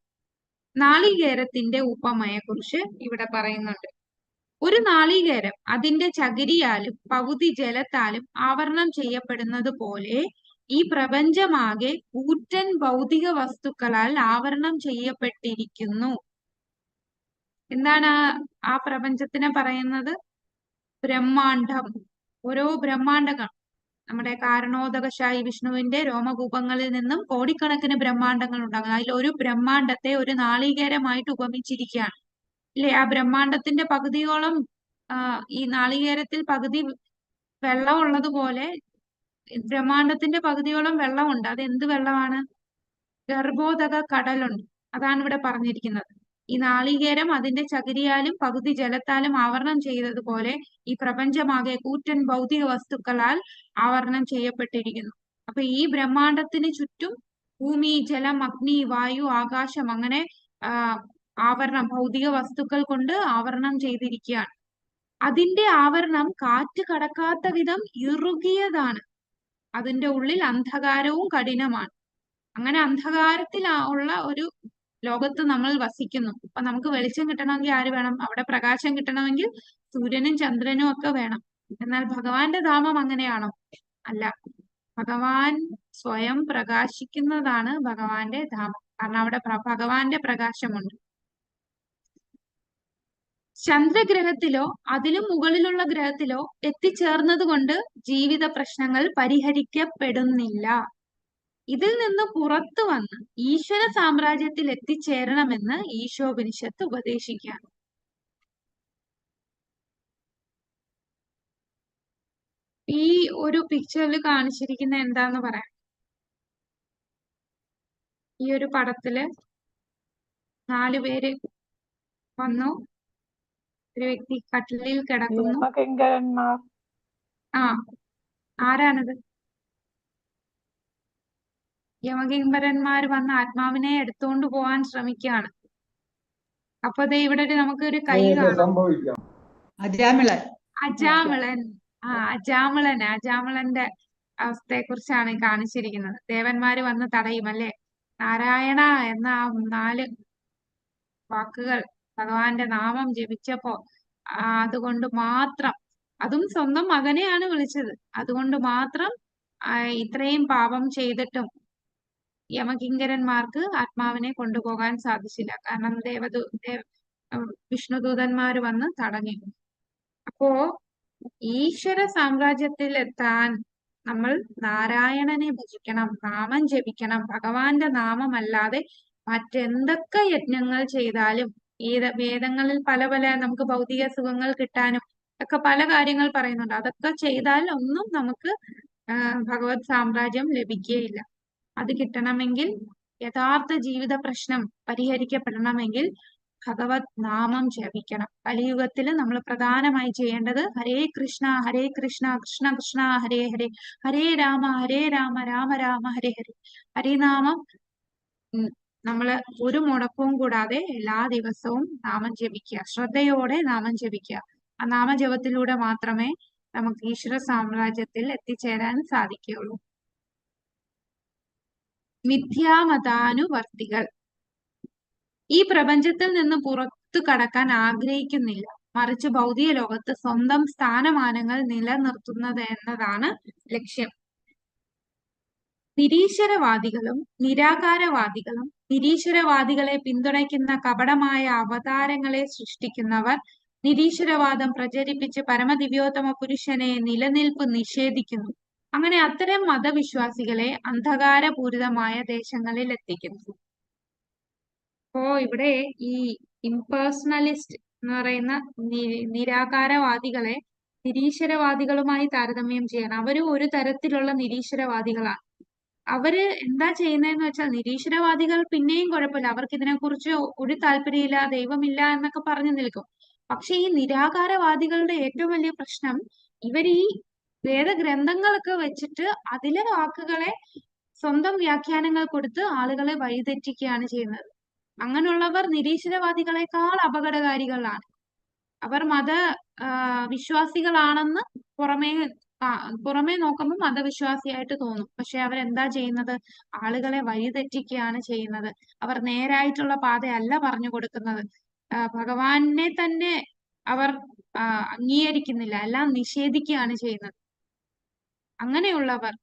നാളികേരത്തിന്റെ ഉപമയെ കുറിച്ച് ഇവിടെ പറയുന്നുണ്ട്. ഒരു നാളികേരം അതിന്റെ ചകിരിയാലും പകുതി ജലത്താലും ആവരണം ചെയ്യപ്പെടുന്നത് പോലെ ഈ പ്രപഞ്ചമാകെ കൂറ്റൻ ഭൗതിക വസ്തുക്കളാൽ ആവരണം ചെയ്യപ്പെട്ടിരിക്കുന്നു. എന്താണ് ആ പ്രപഞ്ചത്തിനെ പറയുന്നത്? ബ്രഹ്മാണ്ഡം. ഓരോ ബ്രഹ്മാണ്ഡങ്ങൾ, നമ്മുടെ കാരണോദകശായി വിഷ്ണുവിന്റെ രോമകൂപങ്ങളിൽ നിന്നും കോടിക്കണക്കിന് ബ്രഹ്മാണ്ഡങ്ങൾ ഉണ്ടാകുന്നു. അതിൽ ഒരു ബ്രഹ്മാണ്ഡത്തെ ഒരു നാളികേരമായിട്ട് ഉപമിച്ചിരിക്കുകയാണ്, ഇല്ലേ? ആ ബ്രഹ്മാണ്ഡത്തിന്റെ പകുതിയോളം ഈ നാളികേരത്തിൽ പകുതി വെള്ളം ഉള്ളതുപോലെ ബ്രഹ്മാണ്ഡത്തിന്റെ പകുതിയോളം വെള്ളമുണ്ട്. അത് എന്ത് വെള്ളമാണ്? ഗർഭോദക കടലുണ്ട്. അതാണ് ഇവിടെ പറഞ്ഞിരിക്കുന്നത്. ഈ നാളികേരം അതിന്റെ ചകിരിയാലും പകുതി ജലത്താലും ആവരണം ചെയ്തതുപോലെ ഈ പ്രപഞ്ചമാകെ കൂറ്റൻ ഭൗതിക വസ്തുക്കളാൽ ആവരണം ചെയ്യപ്പെട്ടിരിക്കുന്നു. അപ്പൊ ഈ ബ്രഹ്മാണ്ടത്തിന് ചുറ്റും ഭൂമി, ജലം, അഗ്നി, വായു, ആകാശം അങ്ങനെ ആവരണം ഭൗതിക വസ്തുക്കൾ കൊണ്ട് ആവരണം ചെയ്തിരിക്കുകയാണ്. അതിന്റെ ആവരണം കാറ്റ് കടക്കാത്ത വിധം ഇറുകിയതാണ്. അതിന്റെ ഉള്ളിൽ അന്ധകാരവും കഠിനമാണ്. അങ്ങനെ അന്ധകാരത്തിൽ ഉള്ള ഒരു ലോകത്ത് നമ്മൾ വസിക്കുന്നു. അപ്പൊ നമുക്ക് വെളിച്ചം കിട്ടണമെങ്കിൽ ആര് വേണം? അവിടെ പ്രകാശം കിട്ടണമെങ്കിൽ സൂര്യനും ചന്ദ്രനും ഒക്കെ വേണം. എന്നാൽ ഭഗവാന്റെ ധാമം അങ്ങനെയാണോ? അല്ല. ഭഗവാൻ സ്വയം പ്രകാശിക്കുന്നതാണ് ഭഗവാന്റെ ധാമം. കാരണം അവിടെ ഭഗവാന്റെ പ്രകാശമുണ്ട്. ചന്ദ്രഗ്രഹത്തിലോ അതിലും മുകളിലുള്ള ഗ്രഹത്തിലോ എത്തിച്ചേർന്നത് കൊണ്ട് ജീവിത പ്രശ്നങ്ങൾ പരിഹരിക്കപ്പെടുന്നില്ല. ഇതിൽ നിന്ന് പുറത്തു വന്ന് ഈശ്വര സാമ്രാജ്യത്തിൽ എത്തിച്ചേരണമെന്ന് ഈശോപനിഷത്ത് ഉപദേശിക്കുകയാണ്. ഈ ഒരു പിക്ചറിൽ കാണിച്ചിരിക്കുന്ന എന്താന്ന് പറയാം. ഈ ഒരു പടത്തില് 4 പേര് വന്നു. ഒരു വ്യക്തി കട്ടിലിൽ കിടക്കുന്നു. ആരാണിത്? യമകിങ്കരന്മാർ വന്ന് ആത്മാവിനെ എടുത്തുകൊണ്ട് പോകാൻ ശ്രമിക്കുകയാണ്. അപ്പൊ ദേ ഇവിടെ നമുക്കൊരു കൈ കാണാം. അജാമിളൻ. അജാമിളന്റെ അവസ്ഥയെ കുറിച്ചാണ് കാണിച്ചിരിക്കുന്നത്. ദേവന്മാര് വന്ന് തടയും അല്ലെ. നാരായണ എന്ന 4 വാക്കുകൾ ഭഗവാന്റെ നാമം ജപിച്ചപ്പോ അതുകൊണ്ട് മാത്രം, അതും സ്വന്തം മകനെയാണ് വിളിച്ചത്, അതുകൊണ്ട് മാത്രം ഇത്രയും പാപം ചെയ്തിട്ടും യമകിങ്കരന്മാർക്ക് ആത്മാവിനെ കൊണ്ടുപോകാൻ സാധിച്ചില്ല. കാരണം വിഷ്ണുദൂതന്മാര് വന്ന് തടഞ്ഞു. അപ്പോ ഈശ്വര സാമ്രാജ്യത്തിൽ എത്താൻ നമ്മൾ നാരായണനെ ഭജിക്കണം, നാമം ജപിക്കണം. ഭഗവാന്റെ നാമമല്ലാതെ മറ്റെന്തൊക്കെ യജ്ഞങ്ങൾ ചെയ്താലും, വേദങ്ങളിൽ പല നമുക്ക് ഭൗതിക സുഖങ്ങൾ കിട്ടാനും ഒക്കെ പല കാര്യങ്ങൾ പറയുന്നുണ്ട്. അതൊക്കെ ചെയ്താൽ ഒന്നും നമുക്ക് ഭഗവത് സാമ്രാജ്യം ലഭിക്കുകയില്ല. അത് കിട്ടണമെങ്കിൽ, യഥാർത്ഥ ജീവിത പ്രശ്നം പരിഹരിക്കപ്പെടണമെങ്കിൽ ഭഗവത് നാമം ജപിക്കണം. കലിയുഗത്തിൽ നമ്മൾ പ്രധാനമായി ചെയ്യേണ്ടത് ഹരേ കൃഷ്ണ കൃഷ്ണ കൃഷ്ണ ഹരേ ഹരേ, ഹരേ രാമ രാമ രാമ ഹരേ ഹരേ. ഹരിനാമം നമ്മള് ഒരു മുടക്കവും കൂടാതെ എല്ലാ ദിവസവും നാമം ജപിക്കുക, ശ്രദ്ധയോടെ നാമം ജപിക്കുക. ആ നാമജപത്തിലൂടെ മാത്രമേ നമുക്ക് ഈശ്വര സാമ്രാജ്യത്തിൽ എത്തിച്ചേരാൻ സാധിക്കുകയുള്ളൂ. മിഥ്യാമതാനുവർത്തികൾ ഈ പ്രപഞ്ചത്തിൽ നിന്ന് പുറത്തു കടക്കാൻ ആഗ്രഹിക്കുന്നില്ല. മറിച്ച് ഭൗതിക ലോകത്ത് സ്വന്തം സ്ഥാനമാനങ്ങൾ നിലനിർത്തുന്നത് എന്നതാണ് ലക്ഷ്യം. നിരീശ്വരവാദികളും നിരാകാരവാദികളും നിരീശ്വരവാദികളെ പിന്തുണയ്ക്കുന്ന കപടമായ അവതാരങ്ങളെ സൃഷ്ടിക്കുന്നവർ നിരീശ്വരവാദം പ്രചരിപ്പിച്ച് പരമദിവ്യോത്തമ പുരുഷനെ നിലനിൽപ്പ് നിഷേധിക്കുന്നു. അങ്ങനെ അത്തരം മതവിശ്വാസികളെ അന്ധകാരപൂരിതമായ ദേശങ്ങളിൽ എത്തിക്കുന്നു. അപ്പോ ഇവിടെ ഈ ഇംപേഴ്സണലിസ്റ്റ് എന്ന് പറയുന്ന നിരാകാരവാദികളെ നിരീശ്വരവാദികളുമായി താരതമ്യം ചെയ്യണം. അവര് ഒരു തരത്തിലുള്ള നിരീശ്വരവാദികളാണ്. അവര് എന്താ ചെയ്യുന്നതെന്ന് വെച്ചാൽ, നിരീശ്വരവാദികൾ പിന്നെയും കുഴപ്പമില്ല, അവർക്ക് ഇതിനെക്കുറിച്ച് ഒരു താല്പര്യമില്ല, ദൈവമില്ല എന്നൊക്കെ പറഞ്ഞു നിൽക്കും. പക്ഷെ ഈ നിരാകാരവാദികളുടെ ഏറ്റവും വലിയ പ്രശ്നം, ഇവർ ഈ വേദഗ്രന്ഥങ്ങളൊക്കെ വെച്ചിട്ട് അതിലെ വാക്കുകളെ സ്വന്തം വ്യാഖ്യാനങ്ങൾ കൊടുത്ത് ആളുകളെ വഴിതെറ്റിക്കുകയാണ് ചെയ്യുന്നത്. അങ്ങനെയുള്ളവർ നിരീശ്വരവാദികളെക്കാൾ അപകടകാരികളാണ്. അവർ വിശ്വാസികളാണെന്ന് പുറമേ നോക്കുമ്പോൾ മതവിശ്വാസിയായിട്ട് തോന്നും. പക്ഷെ അവരെന്താ ചെയ്യുന്നത്? ആളുകളെ വഴിതെറ്റിക്കുകയാണ് ചെയ്യുന്നത്. അവർ നേരായിട്ടുള്ള പാതയല്ല പറഞ്ഞു കൊടുക്കുന്നത്. ഭഗവാനെ തന്നെ അവർ അംഗീകരിക്കുന്നില്ല, എല്ലാം നിഷേധിക്കുകയാണ് ചെയ്യുന്നത്. അങ്ങനെയുള്ളവർ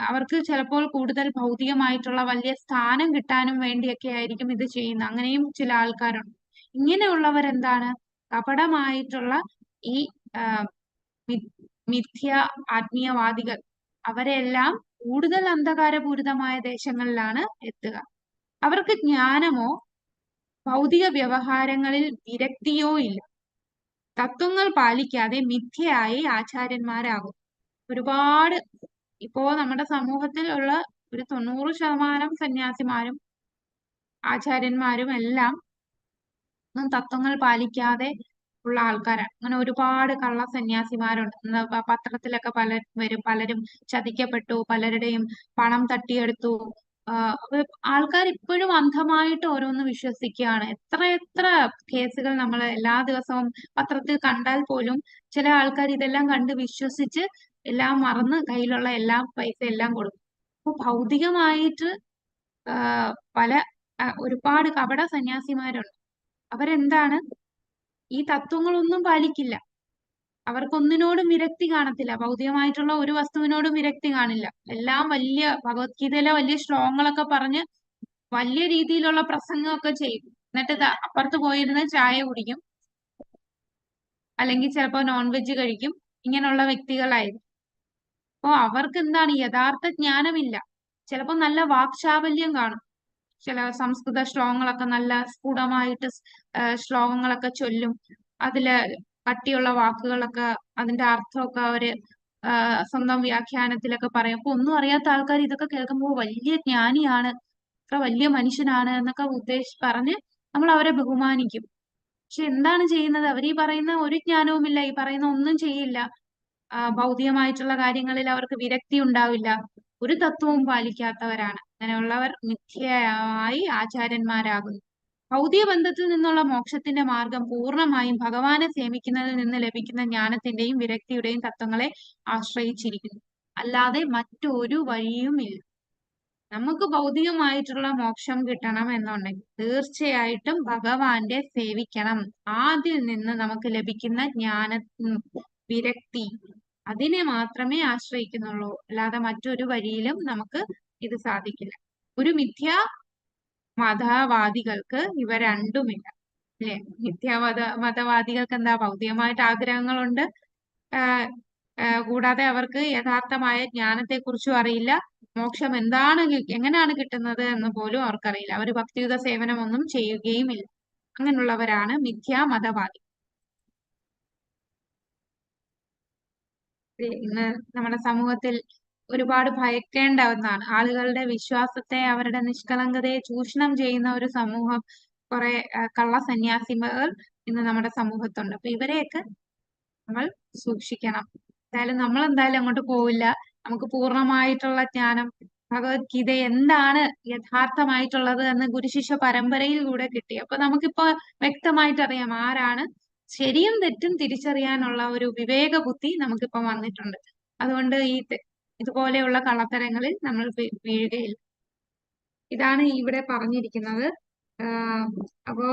അവർക്ക് ചിലപ്പോൾ കൂടുതൽ ഭൗതികമായിട്ടുള്ള വലിയ സ്ഥാനം കിട്ടാനും വേണ്ടിയൊക്കെ ആയിരിക്കും ഇത് ചെയ്യുന്നത്. അങ്ങനെയും ചില ആൾക്കാരുണ്ട്. ഇങ്ങനെയുള്ളവരെന്താണ്? കപടമായിട്ടുള്ള ഈ മിഥ്യ ആത്മീയവാദികൾ, അവരെല്ലാം കൂടുതൽ അന്ധകാരപൂരിതമായ ദേശങ്ങളിലാണ് എത്തുക. അവർക്ക് ജ്ഞാനമോ ഭൗതിക വ്യവഹാരങ്ങളിൽ വിരക്തിയോ ഇല്ല. തത്വങ്ങൾ പാലിക്കാതെ മിഥ്യയായി ആചാര്യന്മാരാകും. ഒരുപാട് ഇപ്പോ നമ്മുടെ സമൂഹത്തിൽ ഉള്ള ഒരു 90% സന്യാസിമാരും ആചാര്യന്മാരും എല്ലാം തത്വങ്ങൾ പാലിക്കാതെ ഉള്ള ആൾക്കാരാണ്. അങ്ങനെ ഒരുപാട് കള്ള സന്യാസിമാരുണ്ട്. പത്രത്തിലൊക്കെ പലരും ചതിക്കപ്പെട്ടു, പലരുടെയും പണം തട്ടിയെടുത്തു. ആൾക്കാർ ഇപ്പോഴും അന്ധമായിട്ട് ഓരോന്ന് വിശ്വസിക്കുകയാണ്. എത്ര കേസുകൾ നമ്മൾ എല്ലാ ദിവസവും പത്രത്തിൽ കണ്ടാൽ പോലും ചില ആൾക്കാർ ഇതെല്ലാം കണ്ട് വിശ്വസിച്ച് എല്ലാം മറന്ന് കയ്യിലുള്ള എല്ലാ പൈസ എല്ലാം കൊടുക്കും. അപ്പൊ ഭൗതികമായിട്ട് ഒരുപാട് കപട സന്യാസിമാരുണ്ട്. അവരെന്താണ്, ഈ തത്വങ്ങളൊന്നും പാലിക്കില്ല. അവർക്കൊന്നിനോടും വിരക്തി കാണത്തില്ല. ഭൗതികമായിട്ടുള്ള ഒരു വസ്തുവിനോടും വിരക്തി കാണില്ല. എല്ലാം വലിയ ഭഗവത്ഗീതയിലെ വലിയ ശ്ലോകങ്ങളൊക്കെ പറഞ്ഞ് വലിയ രീതിയിലുള്ള പ്രസംഗമൊക്കെ ചെയ്യും. എന്നിട്ട് അപ്പുറത്ത് പോയിരുന്ന് ചായ കുടിക്കും, അല്ലെങ്കിൽ ചിലപ്പോ നോൺ വെജ് കഴിക്കും. ഇങ്ങനെയുള്ള വ്യക്തികളായിരുന്നു. അപ്പോ അവർക്ക് എന്താണ്, യഥാർത്ഥ ജ്ഞാനമില്ല. ചിലപ്പോ നല്ല വാക്ചാവല്യം കാണും. ചില സംസ്കൃത ശ്ലോകങ്ങളൊക്കെ നല്ല സ്ഫുടമായിട്ട് ശ്ലോകങ്ങളൊക്കെ ചൊല്ലും. അതില് കട്ടിയുള്ള വാക്കുകളൊക്കെ അതിന്റെ അർത്ഥമൊക്കെ അവര് സ്വന്തം വ്യാഖ്യാനത്തിലൊക്കെ പറയും. അപ്പൊ ഒന്നും അറിയാത്ത ആൾക്കാർ ഇതൊക്കെ കേൾക്കുമ്പോൾ വലിയ ജ്ഞാനിയാണ്, അത്ര വലിയ മനുഷ്യനാണ് എന്നൊക്കെ പറഞ്ഞ് നമ്മൾ അവരെ ബഹുമാനിക്കും. പക്ഷെ എന്താണ് ചെയ്യുന്നത്? അവർ ഈ പറയുന്ന ഒരു ജ്ഞാനവുമില്ല, ഈ പറയുന്ന ഒന്നും ചെയ്യില്ല. ഭൗതികമായിട്ടുള്ള കാര്യങ്ങളിൽ അവർക്ക് വിരക്തി ഉണ്ടാവില്ല. ഒരു തത്വവും പാലിക്കാത്തവരാണ്. അങ്ങനെയുള്ളവർ മിഥ്യയായി ആചാര്യന്മാരാകുന്നു. ഭൗതിക ബന്ധത്തിൽ നിന്നുള്ള മോക്ഷത്തിന്റെ മാർഗം പൂർണ്ണമായും ഭഗവാനെ സേവിക്കുന്നതിൽ നിന്ന് ലഭിക്കുന്ന ജ്ഞാനത്തിന്റെയും വിരക്തിയുടെയും തത്വങ്ങളെ ആശ്രയിച്ചിരിക്കുന്നു. അല്ലാതെ മറ്റൊരു വഴിയുമില്ല. നമുക്ക് ഭൗതികമായിട്ടുള്ള മോക്ഷം കിട്ടണം എന്നുണ്ടെങ്കിൽ തീർച്ചയായിട്ടും ഭഗവാന്റെ സേവിക്കണം. അതിൽ നിന്ന് നമുക്ക് ലഭിക്കുന്ന വിരക്തി, അതിനെ മാത്രമേ ആശ്രയിക്കുന്നുള്ളൂ. അല്ലാതെ മറ്റൊരു വഴിയിലും നമുക്ക് ഇത് സാധിക്കില്ല. ഒരു മിഥ്യാ മതവാദികൾക്ക് ഇവ രണ്ടുമില്ല, അല്ലെ? മതവാദികൾക്ക് എന്താ, ഭൗതികമായിട്ട് ആഗ്രഹങ്ങളുണ്ട്, കൂടാതെ അവർക്ക് യഥാർത്ഥമായ ജ്ഞാനത്തെ കുറിച്ചും അറിയില്ല. മോക്ഷം എങ്ങനെയാണ് കിട്ടുന്നത് എന്ന് പോലും അവർക്കറിയില്ല. അവർ ഭക്തിയുത സേവനമൊന്നും ചെയ്യുകയുമില്ല. അങ്ങനെയുള്ളവരാണ് മിഥ്യാ മതവാദി. ഇന്ന് നമ്മുടെ സമൂഹത്തിൽ ഒരുപാട് ഭയക്കേണ്ട ഒന്നാണ്. ആളുകളുടെ വിശ്വാസത്തെ, അവരുടെ നിഷ്കളങ്കതയെ ചൂഷണം ചെയ്യുന്ന ഒരു സമൂഹം, കുറെ കള്ള സന്യാസിമാർ ഇന്ന് നമ്മുടെ സമൂഹത്തുണ്ട്. അപ്പൊ ഇവരെയൊക്കെ നമ്മൾ സൂക്ഷിക്കണം. നമ്മൾ എന്തായാലും അങ്ങോട്ട് പോവില്ല. നമുക്ക് പൂർണ്ണമായിട്ടുള്ള ജ്ഞാനം, ഭഗവത്ഗീത എന്താണ് യഥാർത്ഥമായിട്ടുള്ളത് എന്ന് ഗുരുശിഷ്യ പരമ്പരയിലൂടെ കിട്ടി. അപ്പൊ നമുക്കിപ്പോ വ്യക്തമായിട്ട് അറിയാം ആരാണ് ശരിയും തെറ്റും തിരിച്ചറിയാനുള്ള ഒരു വിവേക ബുദ്ധി നമുക്കിപ്പോ വന്നിട്ടുണ്ട്. അതുകൊണ്ട് ഇതുപോലെയുള്ള കള്ളത്തരങ്ങളിൽ നമ്മൾ വീഴുകയില്ല. ഇതാണ് ഇവിടെ പറഞ്ഞിരിക്കുന്നത്. അപ്പോ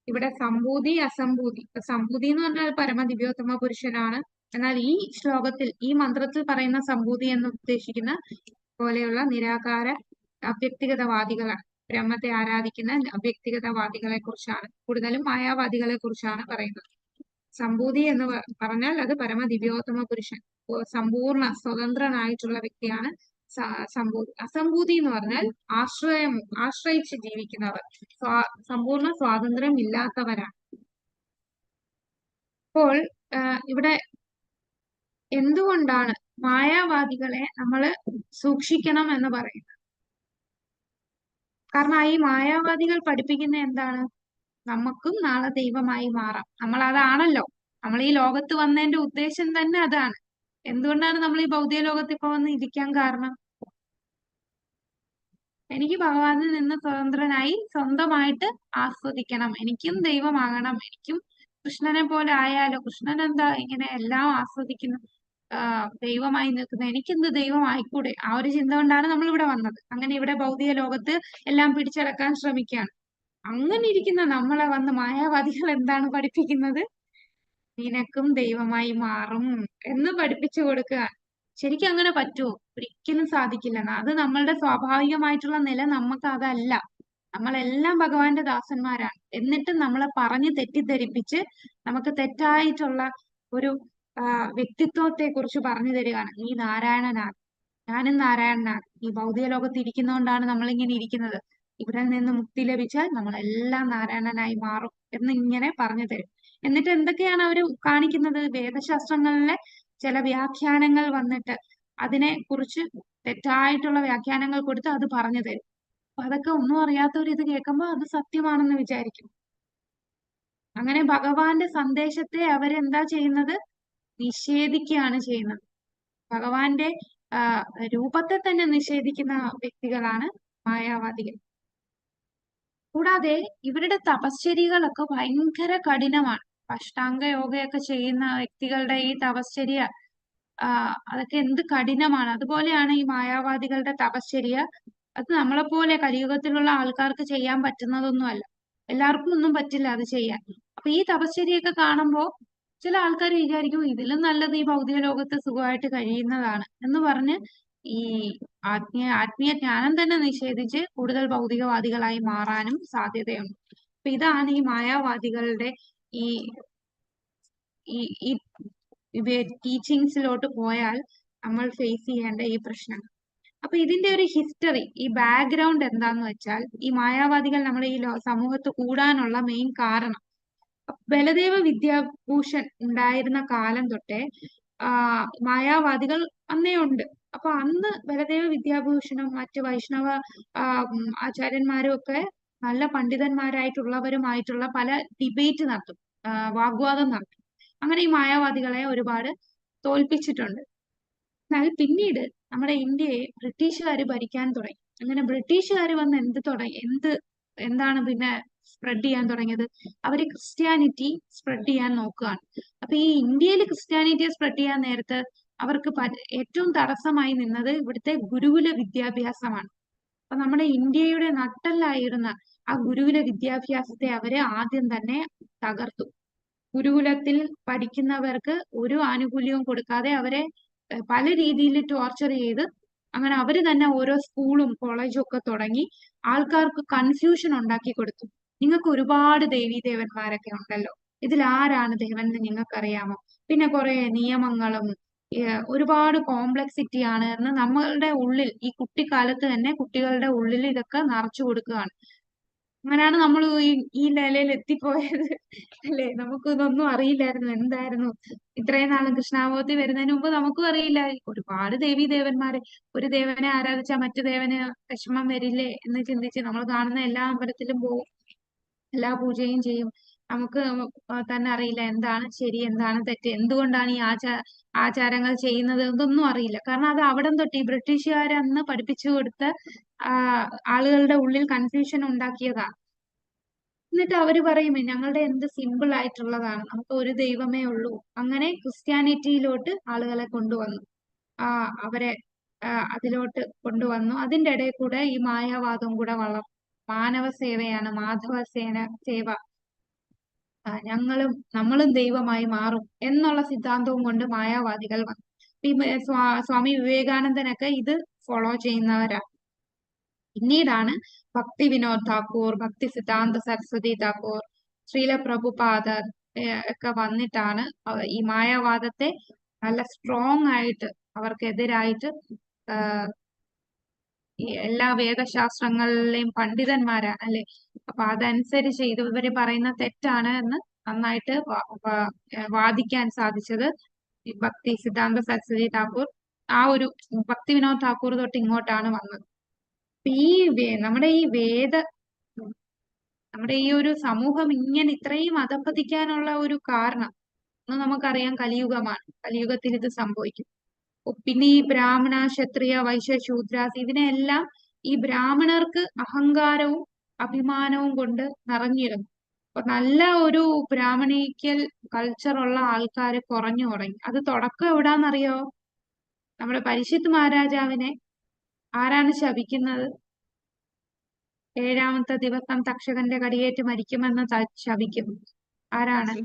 ഇവിടെ സംഭൂതി അസംഭൂതി. സംഭൂതി എന്ന് പറഞ്ഞാൽ പരമദിവ്യോത്തമ പുരുഷനാണ്. എന്നാൽ ഈ ശ്ലോകത്തിൽ, ഈ മന്ത്രത്തിൽ പറയുന്ന സംഭൂതി എന്ന് ഉദ്ദേശിക്കുന്ന പോലെയുള്ള നിരാകാര അവ്യക്തിഗതവാദികളാണ്. ബ്രഹ്മത്തെ ആരാധിക്കുന്ന അവ്യക്തിഗതവാദികളെ കുറിച്ചാണ്, കൂടുതലും മായാവാദികളെ കുറിച്ചാണ് പറയുന്നത്. സംഭൂതി എന്ന് പറഞ്ഞാൽ അത് പരമദിവ്യോത്തമ പുരുഷൻ, സമ്പൂർണ്ണ സ്വതന്ത്രനായിട്ടുള്ള വ്യക്തിയാണ് സംഭൂതി. അസംഭൂതി എന്ന് പറഞ്ഞാൽ ആശ്രയിച്ച് ജീവിക്കുന്നവർ, സമ്പൂർണ്ണ സ്വാതന്ത്ര്യം ഇല്ലാത്തവരാണ്. അപ്പോൾ ഇവിടെ എന്തുകൊണ്ടാണ് മായാവാദികളെ നമ്മൾ സൂക്ഷിക്കണം എന്ന് പറയുന്നത്? കാരണം ഈ മായാവാദികൾ പഠിപ്പിക്കുന്ന എന്താണ്? നമുക്കും നാളെ ദൈവമായി മാറാം. നമ്മൾ അതാണല്ലോ, നമ്മൾ ഈ ലോകത്ത് വന്നതിന്റെ ഉദ്ദേശം തന്നെ അതാണ്. എന്തുകൊണ്ടാണ് നമ്മൾ ഈ ഭൗതിക ലോകത്ത് ഇപ്പൊ വന്ന് ഇരിക്കാൻ കാരണം? എനിക്ക് ഭഗവാനിൽ നിന്ന് സ്വതന്ത്രനായി സ്വന്തമായിട്ട് ആസ്വദിക്കണം, എനിക്കും ദൈവമാകണം, എനിക്കും കൃഷ്ണനെ പോലെ ആയാലോ. കൃഷ്ണൻ എന്താ ഇങ്ങനെ എല്ലാം ആസ്വദിക്കുന്നു, ദൈവമായി നിൽക്കുന്നത്, എനിക്കെന്ത് ദൈവം ആയിക്കൂടെ? ആ ഒരു ചിന്ത കൊണ്ടാണ് നമ്മൾ ഇവിടെ വന്നത്. അങ്ങനെ ഇവിടെ ഭൗതിക ലോകത്ത് എല്ലാം പിടിച്ചടക്കാൻ ശ്രമിക്കുകയാണ്. അങ്ങനെ ഇരിക്കുന്ന നമ്മളെ വന്ന് മായാവാദികൾ എന്താണ് പഠിപ്പിക്കുന്നത്? നിനക്കും ദൈവമായി മാറും എന്ന് പഠിപ്പിച്ചു കൊടുക്കുക. ശരിക്കും അങ്ങനെ പറ്റുമോ? ഒരിക്കലും സാധിക്കില്ല. അത് നമ്മളുടെ സ്വാഭാവികമായിട്ടുള്ള നില നമുക്ക് അതല്ല. നമ്മളെല്ലാം ഭഗവാന്റെ ദാസന്മാരാണ്. എന്നിട്ടും നമ്മളെ പറഞ്ഞ് തെറ്റിദ്ധരിപ്പിച്ച് നമുക്ക് തെറ്റായിട്ടുള്ള ഒരു വ്യക്തിത്വത്തെ കുറിച്ച് പറഞ്ഞു തരികയാണ്. നീ നാരായണനാണ്, ഞാനും നാരായണനാണ്. ഈ ഭൗതിക ലോകത്ത് ഇരിക്കുന്നതുകൊണ്ടാണ് നമ്മളിങ്ങനെ ഇരിക്കുന്നത്. ഇവിടെ നിന്ന് മുക്തി ലഭിച്ചാൽ നമ്മളെല്ലാം നാരായണനായി മാറും എന്ന് ഇങ്ങനെ പറഞ്ഞു തരും. എന്നിട്ട് എന്തൊക്കെയാണ് അവർ കാണിക്കുന്നത്? വേദശാസ്ത്രങ്ങളിലെ ചില വ്യാഖ്യാനങ്ങൾ വന്നിട്ട് അതിനെ കുറിച്ച് തെറ്റായിട്ടുള്ള വ്യാഖ്യാനങ്ങൾ കൊടുത്ത് അത് പറഞ്ഞു തരും. അപ്പൊ അതൊക്കെ ഒന്നും അറിയാത്തവർ ഇത് കേൾക്കുമ്പോൾ അത് സത്യമാണെന്ന് വിചാരിക്കും. അങ്ങനെ ഭഗവാന്റെ സന്ദേശത്തെ അവരെന്താ ചെയ്യുന്നത്? നിഷേധിക്കുകയാണ് ചെയ്യുന്നത്. ഭഗവാന്റെ രൂപത്തെ തന്നെ നിഷേധിക്കുന്ന വ്യക്തികളാണ് മായാവാദികൾ. കൂടാതെ ഇവരുടെ തപശ്ചര്യകളൊക്കെ ഭയങ്കര കഠിനമാണ്. അഷ്ടാംഗ യോഗയൊക്കെ ചെയ്യുന്ന വ്യക്തികളുടെ ഈ തപശ്ചര്യ അതൊക്കെ എന്ത് കഠിനമാണ്. അതുപോലെയാണ് ഈ മായാവാദികളുടെ തപശ്ചര്യ. അത് നമ്മളെപ്പോലെ കലിയുഗത്തിലുള്ള ആൾക്കാർക്ക് ചെയ്യാൻ പറ്റുന്നതൊന്നുമല്ല. എല്ലാവർക്കും ഒന്നും പറ്റില്ല അത് ചെയ്യാൻ. അപ്പൊ ഈ തപശ്ചര്യയൊക്കെ കാണുമ്പോ ചില ആൾക്കാർ വിചാരിക്കും ഇതിലും നല്ലത് ഈ ഭൗതിക ലോകത്ത് സുഖമായിട്ട് കഴിയുന്നതാണ് എന്ന് പറഞ്ഞ് ഈ ആത്മീയ ജ്ഞാനം തന്നെ നിഷേധിച്ച് കൂടുതൽ ഭൗതികവാദികളായി മാറാനും സാധ്യതയുണ്ട്. അപ്പൊ ഇതാണ് ഈ മായാവാദികളുടെ ഈ ഈ ടീച്ചിങ്സിലോട്ട് പോയാൽ നമ്മൾ ഫേസ് ചെയ്യേണ്ട ഈ പ്രശ്നം. അപ്പൊ ഇതിന്റെ ഒരു ഹിസ്റ്ററി, ഈ ബാക്ക്ഗ്രൗണ്ട് എന്താന്ന് വെച്ചാൽ, ഈ മായാവാദികൾ നമ്മുടെ ഈ സമൂഹത്ത് കൂടാനുള്ള മെയിൻ കാരണം ബലദേവ വിദ്യാഭൂഷൺ ഉണ്ടായിരുന്ന കാലം തൊട്ടേ മായാവാദികൾ അന്നേ ഉണ്ട്. അപ്പൊ അന്ന് ബലദേവ വിദ്യാഭൂഷണും മറ്റ് വൈഷ്ണവ ആചാര്യന്മാരും ഒക്കെ നല്ല പണ്ഡിതന്മാരായിട്ടുള്ളവരുമായിട്ടുള്ള പല ഡിബേറ്റ് നടത്തും, വാഗ്വാദം നടത്തും. അങ്ങനെ ഈ മായാവാദികളെ ഒരുപാട് തോൽപ്പിച്ചിട്ടുണ്ട്. എന്നാൽ പിന്നീട് നമ്മുടെ ഇന്ത്യയെ ബ്രിട്ടീഷുകാർ ഭരിക്കാൻ തുടങ്ങി. അങ്ങനെ ബ്രിട്ടീഷുകാർ വന്ന് എന്താണ് പിന്നെ സ്പ്രെഡ് ചെയ്യാൻ തുടങ്ങിയത്? അവര് ക്രിസ്ത്യാനിറ്റി സ്പ്രെഡ് ചെയ്യാൻ നോക്കുകയാണ്. അപ്പൊ ഈ ഇന്ത്യയിൽ ക്രിസ്ത്യാനിറ്റിയെ സ്പ്രെഡ് ചെയ്യാൻ നേരത്ത് അവർക്ക് ഏറ്റവും തടസ്സമായി നിന്നത് ഇവിടുത്തെ ഗുരുകുല വിദ്യാഭ്യാസമാണ്. അപ്പൊ നമ്മുടെ ഇന്ത്യയുടെ നട്ടെല്ലായിരുന്ന ആ ഗുരുകുല വിദ്യാഭ്യാസത്തെ അവര് ആദ്യം തന്നെ തകർത്തു. ഗുരുകുലത്തിൽ പഠിക്കുന്നവർക്ക് ഒരു ആനുകൂല്യവും കൊടുക്കാതെ അവരെ പല രീതിയിൽ ടോർച്ചർ ചെയ്ത് അങ്ങനെ അവര് തന്നെ ഓരോ സ്കൂളും കോളേജും ഒക്കെ തുടങ്ങി ആൾക്കാർക്ക് കൺഫ്യൂഷൻ ഉണ്ടാക്കി കൊടുത്തു. നിങ്ങൾക്ക് ഒരുപാട് ദേവീദേവന്മാരൊക്കെ ഉണ്ടല്ലോ, ഇതിൽ ആരാണ് ദേവൻ എന്ന് നിങ്ങൾക്കറിയാമോ? പിന്നെ കുറെ നിയമങ്ങളും ഒരുപാട് കോംപ്ലക്സിറ്റി ആണ് എന്ന് നമ്മളുടെ ഉള്ളിൽ ഈ കുട്ടിക്കാലത്ത് തന്നെ കുട്ടികളുടെ ഉള്ളിൽ ഇതൊക്കെ നിറച്ചു കൊടുക്കുകയാണ്. അങ്ങനെയാണ് നമ്മൾ ഈ നിലയിൽ എത്തിപ്പോയത് അല്ലേ? നമുക്ക് ഇതൊന്നും അറിയില്ലായിരുന്നു എന്തായിരുന്നു ഇത്രയും നാളും. കൃഷ്ണാവതി വരുന്നതിന് മുമ്പ് നമുക്കും അറിയില്ല. ഒരുപാട് ദേവീദേവന്മാരെ, ഒരു ദേവനെ ആരാധിച്ചാൽ മറ്റു ദേവന് വിഷമം വരില്ലേ എന്ന് ചിന്തിച്ച് നമ്മൾ കാണുന്ന എല്ലാ അമ്പലത്തിലും പോകും, എല്ലാ പൂജയും ചെയ്യും. നമുക്ക് തന്നെ അറിയില്ല എന്താണ് ശരി എന്താണ് തെറ്റ്, എന്തുകൊണ്ടാണ് ഈ ആചാരങ്ങൾ ചെയ്യുന്നത് ഇതൊന്നും അറിയില്ല. കാരണം അത് അവിടം തൊട്ട് ഈ ബ്രിട്ടീഷുകാർ അന്ന് പഠിപ്പിച്ചു കൊടുത്ത ആളുകളുടെ ഉള്ളിൽ കൺഫ്യൂഷൻ ഉണ്ടാക്കിയതാണ്. എന്നിട്ട് അവര് പറയും ഞങ്ങളുടെ എന്ത് സിമ്പിൾ ആയിട്ടുള്ളതാണ്, നമുക്ക് ഒരു ദൈവമേ ഉള്ളൂ. അങ്ങനെ ക്രിസ്ത്യാനിറ്റിയിലോട്ട് ആളുകളെ കൊണ്ടുവന്നു, അവരെ അതിലോട്ട് കൊണ്ടുവന്നു. അതിന്റെ ഇടയിൽ കൂടെ ഈ മായാവാദം കൂടെ മാനവ സേവയാണ്, മാധവ സേവ, നമ്മളും ദൈവമായി മാറും എന്നുള്ള സിദ്ധാന്തവും കൊണ്ട് മായാവാദികൾ വന്നു. സ്വാമി വിവേകാനന്ദനൊക്കെ ഇത് ഫോളോ ചെയ്യുന്നവരാണ്. പിന്നീടാണ് ഭക്തി വിനോദ് ഠാക്കൂർ, ഭക്തി സിദ്ധാന്ത സരസ്വതി ഠാക്കൂർ, ശ്രീല പ്രഭുപാദ ഒക്കെ വന്നിട്ടാണ് ഈ മായാവാദത്തെ നല്ല സ്ട്രോങ് ആയിട്ട് അവർക്കെതിരായിട്ട് ഈ എല്ലാ വേദശാസ്ത്രങ്ങളിലെയും പണ്ഡിതന്മാരാണ് അല്ലെ. അപ്പൊ അതനുസരിച്ച് ഇവര് പറയുന്ന തെറ്റാണ് എന്ന് നന്നായിട്ട് വാദിക്കാൻ സാധിച്ചത് ഭക്തി സിദ്ധാന്ത സരസ്വതി ഠാക്കൂർ, ആ ഒരു ഭക്തി വിനോദ് ഠാക്കൂർ തൊട്ട് ഇങ്ങോട്ടാണ് വന്നത്. നമ്മുടെ ഈ ഒരു സമൂഹം ഇങ്ങനെ ഇത്രയും അധപ്പതിക്കാനുള്ള ഒരു കാരണം നമുക്കറിയാം, കലിയുഗമാണ്. കലിയുഗത്തിൽ ഇത് സംഭവിക്കും. പിന്നെ ഈ ബ്രാഹ്മണ, ക്ഷത്രിയ, വൈശ്യ, ശൂദ്രാസ് ഇതിനെല്ലാം ഈ ബ്രാഹ്മണർക്ക് അഹങ്കാരവും അഭിമാനവും കൊണ്ട് നിറഞ്ഞിരുന്നു. അപ്പൊ നല്ല ഒരു ബ്രാഹ്മണിക്കൽ കൾച്ചറുള്ള ആൾക്കാർ കുറഞ്ഞു തുടങ്ങി. അത് തുടക്കം എവിടാന്നറിയോ? നമ്മുടെ പരിഷിത്ത് മഹാരാജാവിനെ ആരാണ് ശപിക്കുന്നത്? 7ാമത്തെ ദിവസം തക്ഷകന്റെ കടിയേറ്റ് മരിക്കുമെന്ന് ശപിക്കും. ആരാണ്?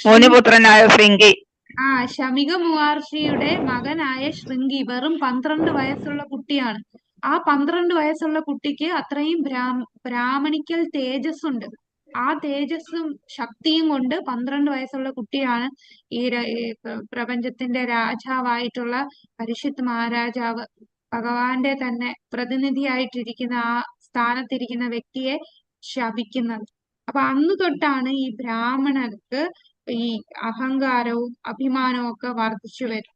മുനിപുത്രനായ ശൃംഗി. ശമിക മഹർഷിയുടെ മകനായ ശൃംഗി വെറും 12 വയസ്സുള്ള കുട്ടിയാണ്. ആ 12 വയസ്സുള്ള കുട്ടിക്ക് അത്രയും ബ്രാഹ്മണിക്കൽ തേജസ് ഉണ്ട്. ആ തേജസ്സും ശക്തിയും കൊണ്ട് 12 വയസ്സുള്ള കുട്ടിയാണ് ഈ പ്രപഞ്ചത്തിന്റെ രാജാവായിട്ടുള്ള പരിഷിത്ത് മഹാരാജാവ്, ഭഗവാന്റെ തന്നെ പ്രതിനിധിയായിട്ടിരിക്കുന്ന ആ സ്ഥാനത്തിരിക്കുന്ന വ്യക്തിയെ ശപിക്കുന്നത്. അപ്പൊ അന്ന് തൊട്ടാണ് ഈ ബ്രാഹ്മണർക്ക് ഈ അഹങ്കാരവും അഭിമാനവും ഒക്കെ വർദ്ധിച്ചു വരും.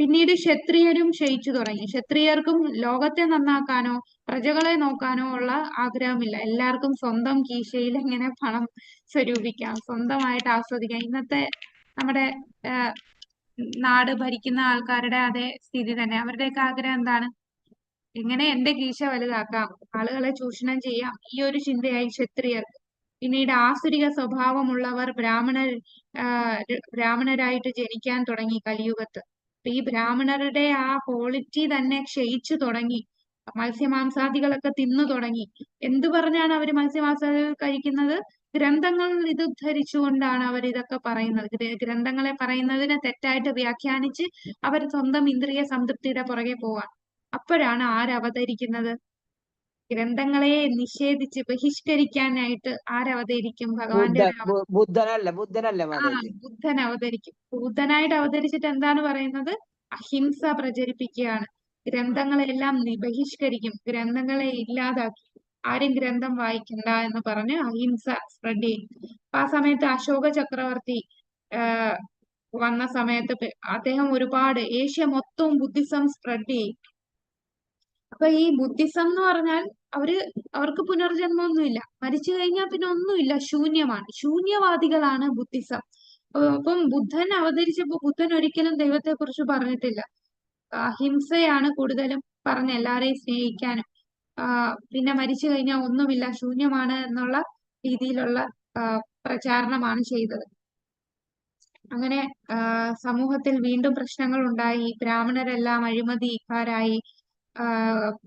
പിന്നീട് ക്ഷത്രിയരും ക്ഷയിച്ചു തുടങ്ങി. ക്ഷത്രിയർക്കും ലോകത്തെ നന്നാക്കാനോ പ്രജകളെ നോക്കാനോ ഉള്ള ആഗ്രഹമില്ല. എല്ലാവർക്കും സ്വന്തം കീശയിൽ എങ്ങനെ പണം സ്വരൂപിക്കാം, സ്വന്തമായിട്ട് ആസ്വദിക്കാം. ഇന്നത്തെ നമ്മുടെ നാട് ഭരിക്കുന്ന ആൾക്കാരുടെ അതേ സ്ഥിതി തന്നെ. അവരുടെയൊക്കെ ആഗ്രഹം എന്താണ്? എങ്ങനെ എന്റെ കീശ വലുതാക്കാം, ആളുകളെ ചൂഷണം ചെയ്യാം, ഈ ഒരു ചിന്തയായി ക്ഷത്രിയർക്ക്. പിന്നീട് ആസുരിക സ്വഭാവമുള്ളവർ ബ്രാഹ്മണരായിട്ട് ജനിക്കാൻ തുടങ്ങി കലിയുഗത്ത്. ഈ ബ്രാഹ്മണരുടെ ആ ക്വാളിറ്റി തന്നെ ക്ഷയിച്ചു തുടങ്ങി. മത്സ്യമാംസാദികളൊക്കെ തിന്നു തുടങ്ങി. എന്തു പറഞ്ഞാണ് അവർ മത്സ്യമാംസാദികൾ കഴിക്കുന്നത്? ഗ്രന്ഥങ്ങൾ ഇത് ഉദ്ധരിച്ചുകൊണ്ടാണ് അവർ ഇതൊക്കെ പറയുന്നത്. ഗ്രന്ഥങ്ങളെ പറയുന്നതിനെ തെറ്റായിട്ട് വ്യാഖ്യാനിച്ച് അവർ സ്വന്തം ഇന്ദ്രിയ സംതൃപ്തിയുടെ പുറകെ പോവാൻ. അപ്പോഴാണ് ആരവതരിക്കുന്നത്? ഗ്രന്ഥങ്ങളെ നിഷേധിച്ച് ബഹിഷ്കരിക്കാനായിട്ട് ആരവതരിക്കും? ഭഗവാന്റെ ബുദ്ധനല്ലേ ബുദ്ധൻ അവതരിക്കും. ബുദ്ധനായിട്ട് അവതരിച്ചിട്ട് എന്താണ് പറയുന്നത്? അഹിംസ പ്രചരിപ്പിക്കുകയാണ്. ഗ്രന്ഥങ്ങളെല്ലാം ബഹിഷ്കരിക്കും, ഗ്രന്ഥങ്ങളെ ഇല്ലാതാക്കി, ആരും ഗ്രന്ഥം വായിക്കണ്ട എന്ന് പറഞ്ഞ് അഹിംസ സ്പ്രെഡ് ചെയ്യും. ആ സമയത്ത് അശോക ചക്രവർത്തി വന്ന സമയത്ത് അദ്ദേഹം ഒരുപാട് ഏഷ്യ മൊത്തവും ബുദ്ധിസം സ്പ്രെഡ് ചെയ്യും. അപ്പൊ ഈ ബുദ്ധിസം എന്ന് പറഞ്ഞാൽ അവർക്ക് പുനർജന്മമൊന്നുമില്ല, മരിച്ചു കഴിഞ്ഞാൽ പിന്നെ ഒന്നുമില്ല, ശൂന്യമാണ്. ശൂന്യവാദികളാണ് ബുദ്ധിസം. അപ്പം ബുദ്ധൻ അവതരിച്ചപ്പോ ബുദ്ധൻ ഒരിക്കലും ദൈവത്തെ കുറിച്ച് പറഞ്ഞിട്ടില്ല. അഹിംസയാണ് കൂടുതലും പറഞ്ഞ, എല്ലാരെയും സ്നേഹിക്കാനും പിന്നെ മരിച്ചു കഴിഞ്ഞാൽ ഒന്നുമില്ല, ശൂന്യമാണ് എന്നുള്ള രീതിയിലുള്ള പ്രചാരണമാണ് ചെയ്തത്. അങ്ങനെ സമൂഹത്തിൽ വീണ്ടും പ്രശ്നങ്ങൾ ഉണ്ടായി. ബ്രാഹ്മണരെല്ലാം അഴിമതിക്കാരായി.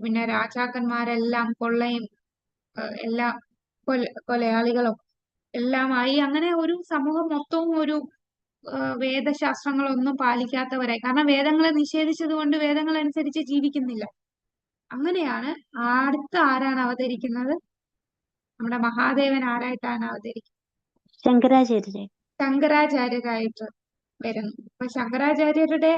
പിന്നെ രാജാക്കന്മാരെല്ലാം കൊള്ളയും എല്ലാ കൊലയാളികളും എല്ലാമായി. അങ്ങനെ ഒരു സമൂഹം മൊത്തവും ഒരു വേദശാസ്ത്രങ്ങളൊന്നും പാലിക്കാത്തവരായി. കാരണം വേദങ്ങളെ നിഷേധിച്ചത് കൊണ്ട് വേദങ്ങൾ അനുസരിച്ച് ജീവിക്കുന്നില്ല. അങ്ങനെയാണ് ആരാണ് അവതരിക്കുന്നത്? നമ്മുടെ മഹാദേവൻ ആരായിട്ടാണ് അവതരിക്കുന്നത്? ശങ്കരാചാര്യരായിട്ട് വരുന്നു. അപ്പൊ ശങ്കരാചാര്യരുടെ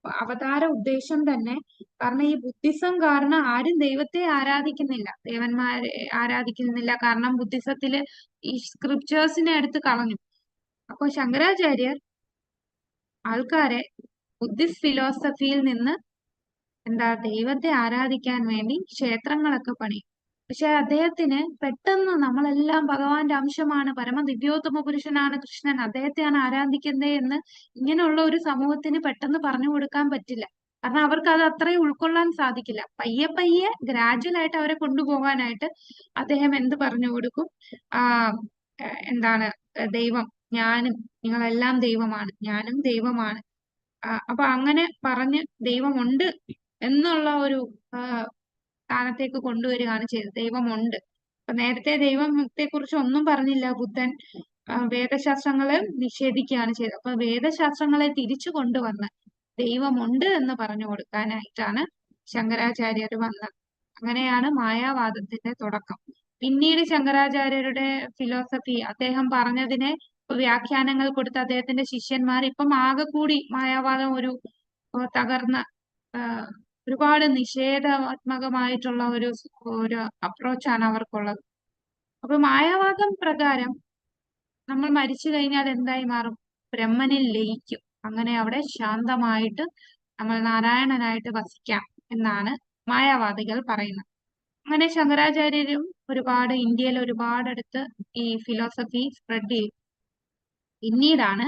അവതാര ഉദ്ദേശം തന്നെ, കാരണം ഈ ബുദ്ധിസം കാരണം ആരും ദൈവത്തെ ആരാധിക്കുന്നില്ല, ദേവന്മാരെ ആരാധിക്കുന്നില്ല. കാരണം ബുദ്ധിസത്തില് ഈ സ്ക്രിപ്റ്റേഴ്സിനെ എടുത്ത് കളഞ്ഞു. അപ്പൊ ശങ്കരാചാര്യർ ആൾക്കാരെ ബുദ്ധിസ്റ്റ് ഫിലോസഫിയിൽ നിന്ന് ദൈവത്തെ ആരാധിക്കാൻ വേണ്ടി ക്ഷേത്രങ്ങളൊക്കെ പണിയും. പക്ഷെ അദ്ദേഹത്തിന് പെട്ടെന്ന് നമ്മളെല്ലാം ഭഗവാന്റെ അംശമാണ്, പരമദിവ്യോത്തമ പുരുഷനാണ് കൃഷ്ണൻ, അദ്ദേഹത്തെയാണ് ആരാധിക്കുന്നത് എന്ന് ഇങ്ങനെയുള്ള ഒരു സമൂഹത്തിന് പെട്ടെന്ന് പറഞ്ഞു കൊടുക്കാൻ പറ്റില്ല. കാരണം അവർക്ക് അത് അത്രയും ഉൾക്കൊള്ളാൻ സാധിക്കില്ല. പയ്യെ പയ്യെ ഗ്രാജുവൽ ആയിട്ട് അവരെ കൊണ്ടുപോകാനായിട്ട് അദ്ദേഹം എന്ത് പറഞ്ഞു കൊടുക്കും? ദൈവം, ഞാനും, നിങ്ങളെല്ലാം ദൈവമാണ്, ഞാനും ദൈവമാണ്. അപ്പൊ അങ്ങനെ പറഞ്ഞ് ദൈവമുണ്ട് എന്നുള്ള ഒരു സ്ഥാനത്തേക്ക് കൊണ്ടുവരികയാണ് ചെയ്തത്. ദൈവമുണ്ട്. അപ്പൊ നേരത്തെ ദൈവത്തെ കുറിച്ച് ഒന്നും പറഞ്ഞില്ല ബുദ്ധൻ. വേദശാസ്ത്രങ്ങളെ നിഷേധിക്കുകയാണ് ചെയ്തത്. അപ്പൊ വേദശാസ്ത്രങ്ങളെ തിരിച്ചു കൊണ്ടുവന്ന് ദൈവമുണ്ട് എന്ന് പറഞ്ഞു കൊടുക്കാനായിട്ടാണ് ശങ്കരാചാര്യർ വന്നത്. അങ്ങനെയാണ് മായാവാദത്തിന്റെ തുടക്കം. പിന്നീട് ശങ്കരാചാര്യരുടെ ഫിലോസഫി, അദ്ദേഹം പറഞ്ഞതിനെ വ്യാഖ്യാനങ്ങൾ കൊടുത്ത് അദ്ദേഹത്തിന്റെ ശിഷ്യന്മാർ ഇപ്പം ആകെ കൂടി മായാവാദം ഒരു തകർന്ന ഒരുപാട് നിഷേധാത്മകമായിട്ടുള്ള ഒരു അപ്രോച്ചാണ് അവർക്കുള്ളത്. അപ്പൊ മായാവാദം പ്രകാരം നമ്മൾ മരിച്ചു കഴിഞ്ഞാൽ എന്തായി മാറും? ബ്രഹ്മനിൽ ലയിക്കും. അങ്ങനെ അവിടെ ശാന്തമായിട്ട് നമ്മൾ നാരായണനായിട്ട് വസിക്കാം എന്നാണ് മായാവാദികൾ പറയുന്നത്. അങ്ങനെ ശങ്കരാചാര്യരും ഇന്ത്യയിൽ ഒരുപാടടുത്ത് ഈ ഫിലോസഫി സ്പ്രെഡ് ചെയ്തു. പിന്നീടാണ്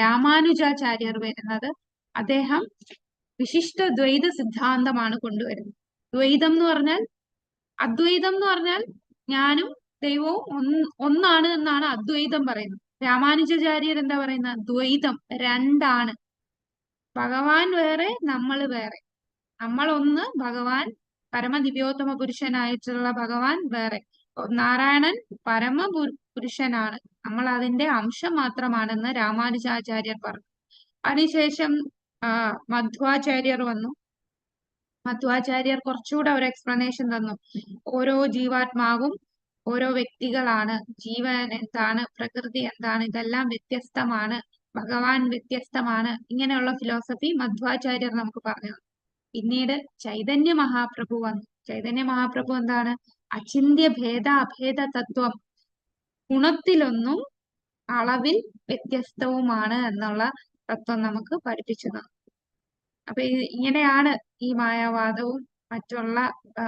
രാമാനുജാചാര്യർ വരുന്നത്. അദ്ദേഹം വിശിഷ്ട ദ്വൈത സിദ്ധാന്തമാണ് കൊണ്ടുവരുന്നത്. ദ്വൈതം എന്ന് പറഞ്ഞാൽ, അദ്വൈതം എന്ന് പറഞ്ഞാൽ ഞാനും ദൈവവും ഒന്നാണ് എന്നാണ് അദ്വൈതം പറയുന്നത്. രാമാനുജാചാര്യർ എന്താ പറയുന്നത്? ദ്വൈതം, രണ്ടാണ്. ഭഗവാൻ വേറെ, നമ്മൾ വേറെ. നമ്മൾ ഒന്ന്, ഭഗവാൻ പരമദിവ്യോത്തമ പുരുഷനായിട്ടുള്ള ഭഗവാൻ വേറെ. നാരായണൻ പുരുഷനാണ്, നമ്മൾ അതിന്റെ അംശം മാത്രമാണെന്ന് രാമാനുജാചാര്യർ പറഞ്ഞു. അതിനുശേഷം മധ്വാചാര്യർ വന്നു. മധ്വാചാര്യർ കുറച്ചുകൂടെ ഒരു എക്സ്പ്ലനേഷൻ തന്നു. ഓരോ ജീവാത്മാവും ഓരോ വ്യക്തികളാണ്, ജീവൻ എന്താണ്, പ്രകൃതി എന്താണ്, ഇതെല്ലാം വ്യത്യസ്തമാണ്, ഭഗവാൻ വ്യത്യസ്തമാണ്. ഇങ്ങനെയുള്ള ഫിലോസഫി മധ്വാചാര്യർ നമുക്ക് പറഞ്ഞു. പിന്നീട് ചൈതന്യ മഹാപ്രഭു വന്നു. ചൈതന്യ മഹാപ്രഭു എന്താണ്? അചിന്ത്യ ഭേദ അഭേദ തത്വം, ഗുണത്തിലൊന്നും അളവിൽ വ്യത്യസ്തവുമാണ് എന്നുള്ള തത്വം നമുക്ക് പഠിപ്പിച്ചു തന്നു. അപ്പൊ ഇങ്ങനെയാണ് ഈ മായാവാദവും മറ്റുള്ള ആ,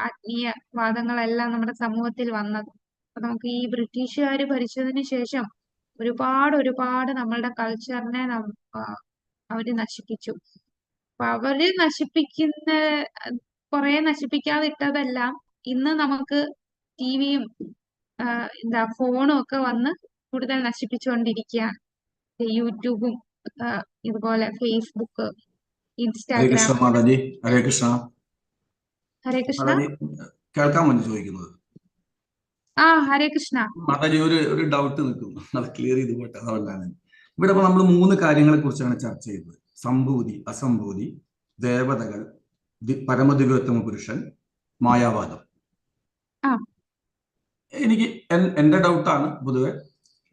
ആത്മീയ വാദങ്ങളെല്ലാം നമ്മുടെ സമൂഹത്തിൽ വന്നത്. അപ്പൊ നമുക്ക് ഈ ബ്രിട്ടീഷുകാർ ഭരിച്ചതിന് ശേഷം ഒരുപാട് നമ്മളുടെ കൾച്ചറിനെ അവര് നശിപ്പിച്ചു. അപ്പൊ അവര് നശിപ്പിക്കുന്ന കുറെ നശിപ്പിക്കാതിട്ടതെല്ലാം ഇന്ന് നമുക്ക് ടിവിയും ഫോണും ഒക്കെ വന്ന് കൂടുതൽ നശിപ്പിച്ചുകൊണ്ടിരിക്കുകയാണ്. യൂട്യൂബും ഇതുപോലെ ഫേസ്ബുക്ക്, ഹരേ ഇൻസ്റ്റാഗ്രാം. കൃഷ്ണ മാതാജി. ഹരേ കൃഷ്ണ ഹരേ കൃഷ്ണ. മാതാജി, കേൾക്കാൻ വേണ്ടി ചോദിക്കുന്നത്. ഹരേ കൃഷ്ണ. മാതാജി, ഒരു ഡൗട്ട് നിൽക്കുന്നു, അത് ക്ലിയർ ചെയ്ത് പോട്ടെ. അതുകൊണ്ടാണ് ഇവിടെ ഇപ്പൊ നമ്മൾ 3 കാര്യങ്ങളെ കുറിച്ചാണ് ചർച്ച ചെയ്തത്: സംഭൂതി, അസംഭൂതി, ദേവതകൾ, പരമദിവ്യോത്തമ പുരുഷൻ, മായാവാദം. എനിക്ക് എന്റെ ഡൗട്ടാണ് പൊതുവെ.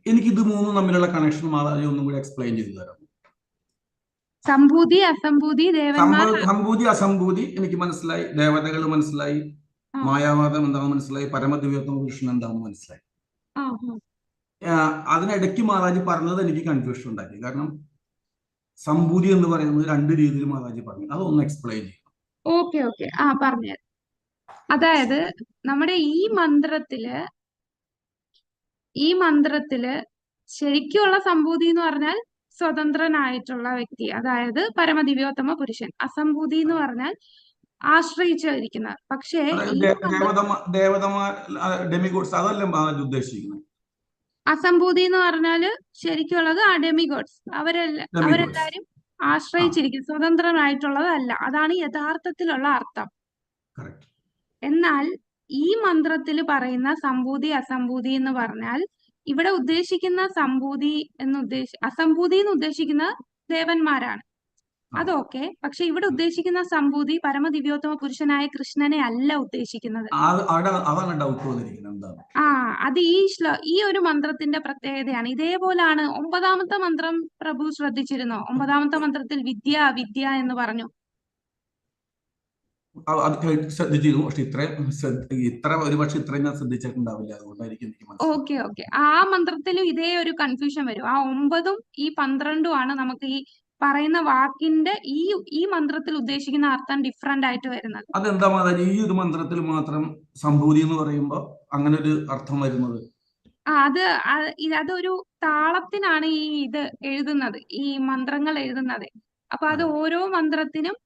എനിക്ക് ഇത് 3 തമ്മിലുള്ള കണക്ഷൻ മാതാജി ഒന്നും കൂടി എക്സ്പ്ലെയിൻ ചെയ്തു തരാം. സംഭൂതി, അസംഭൂതി, ദേവന്മാർ. സംഭൂതി, അസംഭൂതി എനിക്ക് മനസ്സിലായി, ദേവതകൾ മനസ്സിലായി, മായാവാദം എന്താണെന്ന് മനസ്സിലായി, പരമദിവ്യോത്തമ പുരുഷൻ എന്താണെന്ന് മനസ്സിലായി. അതിനിടയ്ക്ക് മാതാജി പറഞ്ഞത് എനിക്ക് കൺഫ്യൂഷൻ ഉണ്ടാക്കി. കാരണം സംഭൂതി എന്ന് പറയുന്നത് 2 രീതിയിൽ മാതാജി പറഞ്ഞു. അതൊന്ന് എക്സ്പ്ലെയിൻ ചെയ്യും. ഓക്കെ പറഞ്ഞു. അതായത് നമ്മുടെ ഈ മന്ത്രത്തില് ശരിക്കുള്ള സംഭൂതി എന്ന് പറഞ്ഞാൽ സ്വതന്ത്രനായിട്ടുള്ള വ്യക്തി, അതായത് പരമദിവ്യോത്തമ പുരുഷൻ. അസംഭൂതി എന്ന് പറഞ്ഞാൽ ആശ്രയിച്ചിരിക്കുന്ന. പക്ഷേ ഡെമിഗോഡ്സ് അതല്ലേ മാതാജി ഉദ്ദേശിക്കുന്നത്? അസംഭൂതി എന്ന് പറഞ്ഞാല് ശരിക്കുള്ളത് ഡെമിഗോഡ്സ്. അവരെല്ലാരും ആശ്രയിച്ചിരിക്കും, സ്വതന്ത്രനായിട്ടുള്ളതല്ല. അതാണ് യഥാർത്ഥത്തിലുള്ള അർത്ഥം. എന്നാൽ ഈ മന്ത്രത്തിൽ പറയുന്ന സംഭൂതി, അസംഭൂതി എന്ന് പറഞ്ഞാൽ ഇവിടെ ഉദ്ദേശിക്കുന്ന അസംഭൂതി എന്ന് ഉദ്ദേശിക്കുന്ന ദേവന്മാരാണ്. അതൊക്കെ. പക്ഷെ ഇവിടെ ഉദ്ദേശിക്കുന്ന സംഭൂതി പരമദിവ്യോത്തമ പുരുഷനായ കൃഷ്ണനെ അല്ല ഉദ്ദേശിക്കുന്നത്. അത് ഈ ഒരു മന്ത്രത്തിന്റെ പ്രത്യേകതയാണ്. ഇതേപോലാണ് 9ാമത്തെ മന്ത്രം. പ്രഭു ശ്രദ്ധിച്ചിരുന്നോ? 9ാമത്തെ മന്ത്രത്തിൽ വിദ്യ വിദ്യ എന്ന് പറഞ്ഞു. അത് ശ്രദ്ധിച്ചിരുന്നു, പക്ഷെ ഇത്രയും ഞാൻ ശ്രദ്ധിച്ചിട്ടുണ്ടാവില്ല. അതുകൊണ്ടായിരിക്കും എനിക്ക് ഓക്കെ. ആ മന്ത്രത്തിലും ഇതേ ഒരു കൺഫ്യൂഷൻ വരും. ആ 9ഉം ഈ 12ഉം ആണ് നമുക്ക് ഈ പറയുന്ന വാക്കിന്റെ ഈ മന്ത്രത്തിൽ ഉദ്ദേശിക്കുന്ന അർത്ഥം ഡിഫറെന്റ് ആയിട്ട് വരുന്നത്. അതെന്താ മാതാജി ഈ ഒരു മന്ത്രത്തിൽ മാത്രം സംഭൂതി എന്ന് പറയുമ്പോ അങ്ങനെ ഒരു അർത്ഥം വരുന്നത്? അതൊരു താളത്തിനാണ് ഇത് എഴുതുന്നത്, ഈ മന്ത്രങ്ങൾ എഴുതുന്നത്. അപ്പൊ അത് ഓരോ മന്ത്രത്തിനും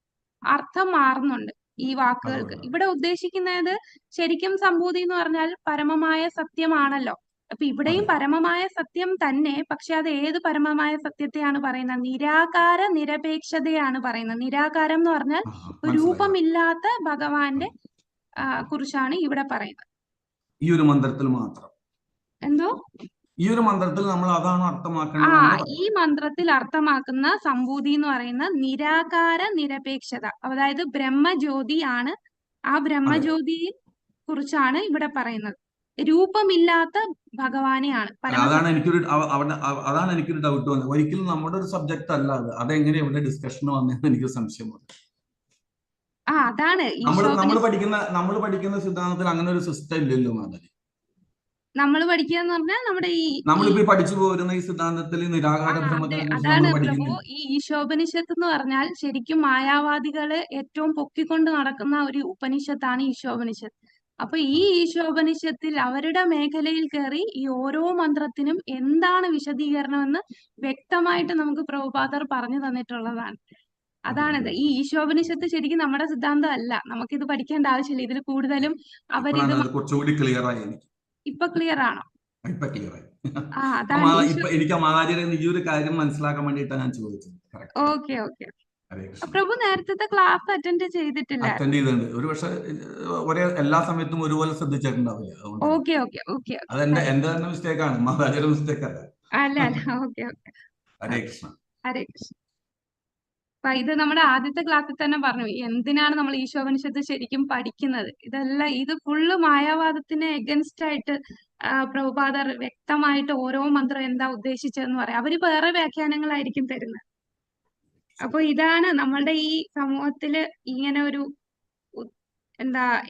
അർത്ഥം മാറുന്നുണ്ട് ഈ വാക്കുകൾക്ക്. ഇവിടെ ഉദ്ദേശിക്കുന്നത് ശരിക്കും സംഭൂതി എന്ന് പറഞ്ഞാൽ പരമമായ സത്യമാണല്ലോ. അപ്പൊ ഇവിടെയും പരമമായ സത്യം തന്നെ. പക്ഷെ അത് ഏത് പരമമായ സത്യത്തെയാണ് പറയുന്നത്? നിരാകാര നിരപേക്ഷതയാണ് പറയുന്നത്. നിരാകാരം എന്ന് പറഞ്ഞാൽ രൂപമില്ലാത്ത ഭഗവാന്റെ കുറിച്ചാണ് ഇവിടെ പറയുന്നത്. ഈ ഒരു മന്ത്രത്തിൽ മാത്രം. എന്തോ? ഈ ഒരു മന്ത്രത്തിൽ നമ്മൾ അതാണ് അർത്ഥമാക്കുന്നത്. ഈ മന്ത്രത്തിൽ അർത്ഥമാക്കുന്ന സംഭൂതി എന്ന് പറയുന്ന നിരാകാര നിരപേക്ഷത, അതായത് ബ്രഹ്മജ്യോതി ആണ്. ആ ബ്രഹ്മജ്യോതിയെ കുറിച്ചാണ് ഇവിടെ പറയുന്നത്. രൂപമില്ലാത്ത ഭഗവാനെയാണ്. അതാണ് എനിക്കൊരു ഡൗട്ട് വന്നത്. ഒരിക്കലും നമ്മുടെ ഒരു സബ്ജക്ട് അല്ല അത്. അതെങ്ങനെ ഇവിടെ ഡിസ്കഷൻ വന്നതെന്ന് എനിക്ക് സംശയമുണ്ട്. അതാണ് നമ്മൾ പഠിക്കുന്ന സിദ്ധാന്തത്തിൽ അങ്ങനെ ഒരു സിസ്റ്റം ഇല്ലല്ലോ മാതാജി. നമ്മൾ പഠിക്കുക എന്ന് പറഞ്ഞാൽ നമ്മളിപ്പോ പഠിച്ചു പോരുന്ന ഈ സിദ്ധാന്തത്തിൽ നിരാകാര അതാണ് പ്രഭു. ഈ ഈശോപനിഷത്ത് എന്ന് പറഞ്ഞാൽ ശരിക്കും മായാവാദികള് ഏറ്റവും പൊക്കിക്കൊണ്ട് നടക്കുന്ന ഒരു ഉപനിഷത്താണ് ഈശോപനിഷത്ത്. അപ്പൊ ഈ ഈശോപനിഷത്തിൽ അവരുടെ മേഖലയിൽ കയറി ഈ ഓരോ മന്ത്രത്തിനും എന്താണ് വിശദീകരണം എന്ന് വ്യക്തമായിട്ട് നമുക്ക് പ്രഭുപാദർ പറഞ്ഞു തന്നിട്ടുള്ളതാണ്. അതാണിത്. ഈ ഈശോപനിഷത്ത് ശരിക്കും നമ്മുടെ സിദ്ധാന്തം അല്ല. നമുക്കിത് പഠിക്കേണ്ട ആവശ്യമില്ല. ഇതിൽ കൂടുതലും ഇപ്പൊ ക്ലിയർ ആണോ? എനിക്ക് മാതാജിയുടെ ഈ ഒരു കാര്യം മനസ്സിലാക്കാൻ വേണ്ടിയിട്ടാണ് ഞാൻ ചോദിച്ചത്. ഓക്കെ. പ്രഭു നേരത്തെ ക്ലാസ് അറ്റൻഡ് ചെയ്തിട്ടില്ല? അറ്റൻഡ് ചെയ്തിട്ടുണ്ട്. ഒരു പക്ഷെ എല്ലാ സമയത്തും ഒരുപോലെ ശ്രദ്ധിച്ചിട്ടുണ്ടാവില്ല. ഓക്കെ. അതെന്റെ തന്നെ മിസ്റ്റേക്കാണ്, മാതാജിയുടെ മിസ്റ്റേക്ക് അല്ല. ഓക്കെ. ഹരേ കൃഷ്ണ. ഹരേ കൃഷ്ണ. അപ്പൊ ഇത് നമ്മുടെ ആദ്യത്തെ ക്ലാസ്സിൽ തന്നെ പറഞ്ഞു എന്തിനാണ് നമ്മൾ ഈശോപനിഷത്ത് ശരിക്കും പഠിക്കുന്നത്. ഇത് ഫുള്ള് മായാവാദത്തിന് എഗൻസ്റ്റ് ആയിട്ട് പ്രഭുപാദർ വ്യക്തമായിട്ട് ഓരോ മന്ത്രം എന്താ ഉദ്ദേശിച്ചതെന്ന് പറയാം. അവര് വേറെ വ്യാഖ്യാനങ്ങളായിരിക്കും തരുന്നത്. അപ്പൊ ഇതാണ് നമ്മളുടെ ഈ സമൂഹത്തില് ഇങ്ങനെ ഒരു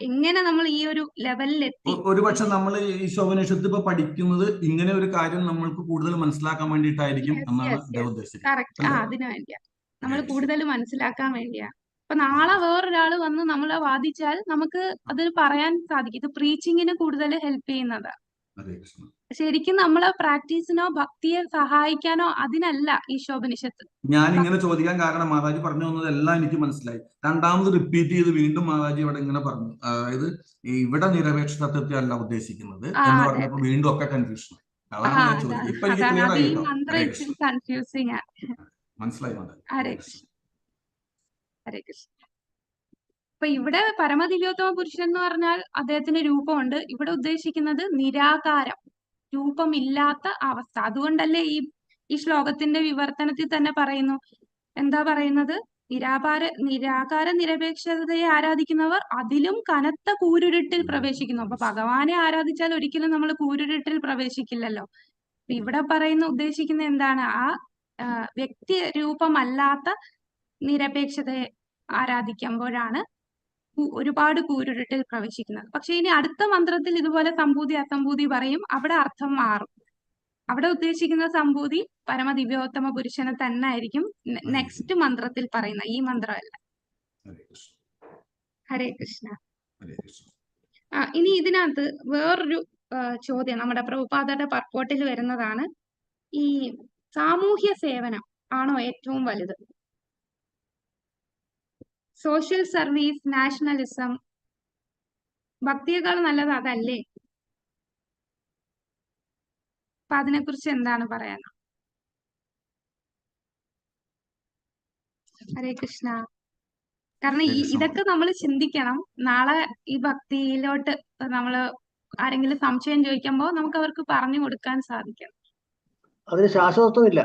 എങ്ങനെ നമ്മൾ ഈ ഒരു ലെവലിൽ എത്തി. ഒരുപക്ഷെ നമ്മൾ ഈശോപനിഷത്ത് ഇപ്പൊ പഠിക്കുന്നത് ഇങ്ങനെ ഒരു കാര്യം നമ്മൾക്ക് കൂടുതൽ മനസ്സിലാക്കാൻ വേണ്ടിയിട്ടായിരിക്കും എന്നാണ് ഉദ്ദേശിച്ചത്. കറക്റ്റ്. അതിനു വേണ്ടിയാ. നമ്മൾ കൂടുതൽ മനസ്സിലാക്കാൻ വേണ്ടിയാണ്. അപ്പൊ നാളെ വേറൊരാൾ വന്ന് നമ്മളെ വാദിച്ചാൽ നമുക്ക് അത് പറയാൻ സാധിക്കും. ഇത് പ്രീച്ചിങ്ങിന് കൂടുതൽ ഹെൽപ്പ് ചെയ്യുന്നതാണ്. ഹരേ കൃഷ്ണ. ശരിക്കും നമ്മളെ പ്രാക്ടീസിനോ ഭക്തിയെ സഹായിക്കാനോ അതിനല്ല ഈശോപനിഷത്ത്. ഞാൻ ഇങ്ങനെ ചോദിക്കാൻ കാരണം മാതാജി പറഞ്ഞു തന്നതെല്ലാം എനിക്ക് മനസ്സിലായി. രണ്ടാമത് റിപ്പീറ്റ് ചെയ്ത് വീണ്ടും മാതാജി ഇവിടെ ഇങ്ങനെ പറഞ്ഞു, അതായത് ഇവിടെ നിരപേക്ഷ തത്വത്തെ അല്ല ഉദ്ദേശിക്കുന്നത് എന്ന് പറഞ്ഞപ്പോ വീണ്ടും ഒക്കെ കൺഫ്യൂഷൻ. അതാണ് ഞാൻ ചോദിച്ചത്. ഇപ്പൊ എനിക്ക് ക്ലിയർ ആയി കേട്ടോ. ഹരേ കൃഷ്ണ. കൺഫ്യൂസിങ് മനസ്സിലായി മാതാജി. ഹരേ കൃഷ്ണ. ഹരേ കൃഷ്ണ. അപ്പൊ ഇവിടെ പരമദിവ്യോത്തമ പുരുഷൻ എന്ന് പറഞ്ഞാൽ അദ്ദേഹത്തിന് രൂപമുണ്ട്. ഇവിടെ ഉദ്ദേശിക്കുന്നത് നിരാകാരം, രൂപമില്ലാത്ത അവസ്ഥ. അതുകൊണ്ടല്ലേ ഈ ശ്ലോകത്തിന്റെ വിവർത്തനത്തിൽ തന്നെ പറയുന്നു, എന്താ പറയുന്നത്? നിരാകാര നിരപേക്ഷതയെ ആരാധിക്കുന്നവർ അതിലും കനത്ത കൂരുരുട്ടിൽ പ്രവേശിക്കുന്നു. അപ്പൊ ഭഗവാനെ ആരാധിച്ചാൽ ഒരിക്കലും നമ്മൾ കൂരുരുട്ടിൽ പ്രവേശിക്കില്ലല്ലോ. ഇവിടെ ഉദ്ദേശിക്കുന്ന എന്താണ്? വ്യക്തി രൂപമല്ലാത്ത നിരപേക്ഷതയെ ആരാധിക്കുമ്പോഴാണ് ഒരുപാട് കൂരുരുട്ടിൽ പ്രവേശിക്കുന്നത്. പക്ഷെ ഇനി അടുത്ത മന്ത്രത്തിൽ ഇതുപോലെ സംഭൂതി അസംഭൂതി പറയും, അവിടെ അർത്ഥം മാറും. അവിടെ ഉദ്ദേശിക്കുന്ന സംഭൂതി പരമദിവ്യോത്തമ പുരുഷനെ തന്നെ ആയിരിക്കും നെക്സ്റ്റ് മന്ത്രത്തിൽ പറയുന്ന, ഈ മന്ത്രമല്ല. ഹരേ കൃഷ്ണ. ഇനി ഇതിനകത്ത് വേറൊരു ചോദ്യം നമ്മുടെ പ്രഭുപാദയുടെ പർപ്പോട്ടിൽ വരുന്നതാണ്. ഈ സാമൂഹ്യ സേവനം ആണോ ഏറ്റവും വലുത്? സോഷ്യൽ സർവീസ്, നാഷണലിസം, ഭക്തിയേക്കാൾ നല്ലത് അതല്ലേ? അപ്പൊ അതിനെക്കുറിച്ച് എന്താണ് പറയാൻ? ഹരേ കൃഷ്ണ. കാരണം ഇതൊക്കെ നമ്മൾ ചിന്തിക്കണം. നാളെ ഈ ഭക്തിയിലോട്ട് നമ്മള് ആരെങ്കിലും സംശയം ചോദിക്കുമ്പോൾ നമുക്ക് അവർക്ക് പറഞ്ഞു കൊടുക്കാൻ സാധിക്കണം. അതിന് ശാശ്വതത്വമില്ല.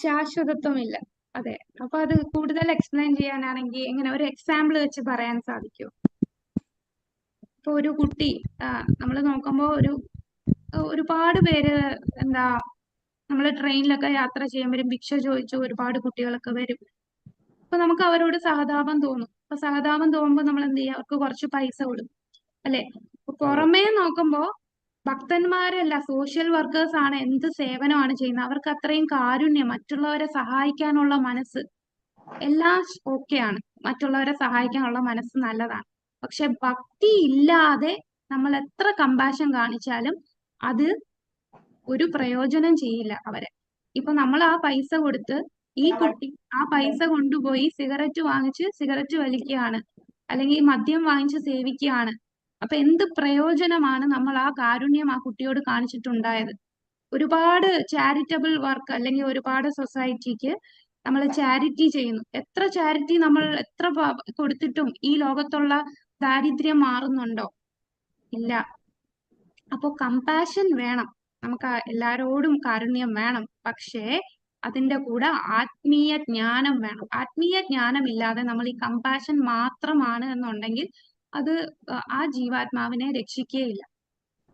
ശാശ്വതത്വമില്ല. അതെ. അപ്പൊ അത് കൂടുതൽ എക്സ്പ്ലെയിൻ ചെയ്യാനാണെങ്കിൽ എങ്ങനെ ഒരു എക്സാമ്പിൾ വെച്ച് പറയാൻ സാധിക്കുമോ? ഇപ്പൊ ഒരു കുട്ടി നമ്മൾ നോക്കുമ്പോൾ ഒരുപാട് പേര് നമ്മൾ ട്രെയിനിലൊക്കെ യാത്ര ചെയ്യുമ്പോഴും ഭിക്ഷ ചോദിച്ചു ഒരുപാട് കുട്ടികളൊക്കെ വരും. അപ്പൊ നമുക്ക് അവരോട് സഹതാപം തോന്നും. അപ്പൊ സഹതാപം തോന്നുമ്പോൾ നമ്മൾ എന്ത് ചെയ്യുക? അവർക്ക് കുറച്ച് പൈസ കൊടുക്കും, അല്ലെ? പുറമേ നോക്കുമ്പോ ഭക്തന്മാരല്ല, സോഷ്യൽ വർക്കേഴ്സ് ആണ് എന്ത് സേവനമാണ് ചെയ്യുന്നത്. അവർക്ക് അത്രയും കാരുണ്യം, മറ്റുള്ളവരെ സഹായിക്കാനുള്ള മനസ്സ് എല്ലാം ഓക്കെയാണ്. മറ്റുള്ളവരെ സഹായിക്കാനുള്ള മനസ്സ് നല്ലതാണ്. പക്ഷെ ഭക്തി ഇല്ലാതെ നമ്മൾ എത്ര കമ്പാഷൻ കാണിച്ചാലും അത് ഒരു പ്രയോജനം ചെയ്യില്ല അവരെ. ഇപ്പൊ നമ്മൾ ആ പൈസ കൊടുത്ത് ഈ കുട്ടി ആ പൈസ കൊണ്ടുപോയി സിഗരറ്റ് വാങ്ങിച്ച് സിഗരറ്റ് വലിക്കുകയാണ്, അല്ലെങ്കിൽ മദ്യം വാങ്ങിച്ച് സേവിക്കുകയാണ്. അപ്പൊ എന്ത് പ്രയോജനമാണ് നമ്മൾ ആ കാരുണ്യം ആ കുട്ടിയോട് കാണിച്ചിട്ടുണ്ടായത്? ഒരുപാട് ചാരിറ്റബിൾ വർക്ക് അല്ലെങ്കിൽ ഒരുപാട് സൊസൈറ്റിക്ക് നമ്മൾ ചാരിറ്റി ചെയ്യുന്നു. എത്ര ചാരിറ്റി നമ്മൾ എത്ര കൊടുത്തിട്ടും ഈ ലോകത്തുള്ള ദാരിദ്ര്യം മാറുന്നുണ്ടോ? ഇല്ല. അപ്പോ കമ്പാഷൻ വേണം, നമുക്ക് എല്ലാരോടും കാരുണ്യം വേണം. പക്ഷേ അതിന്റെ കൂടെ ആത്മീയ ജ്ഞാനം വേണം. ആത്മീയ ജ്ഞാനം ഇല്ലാതെ നമ്മൾ ഈ കമ്പാഷൻ മാത്രമാണ് എന്നുണ്ടെങ്കിൽ അത് ആ ജീവാത്മാവിനെ രക്ഷിക്കുകയില്ല.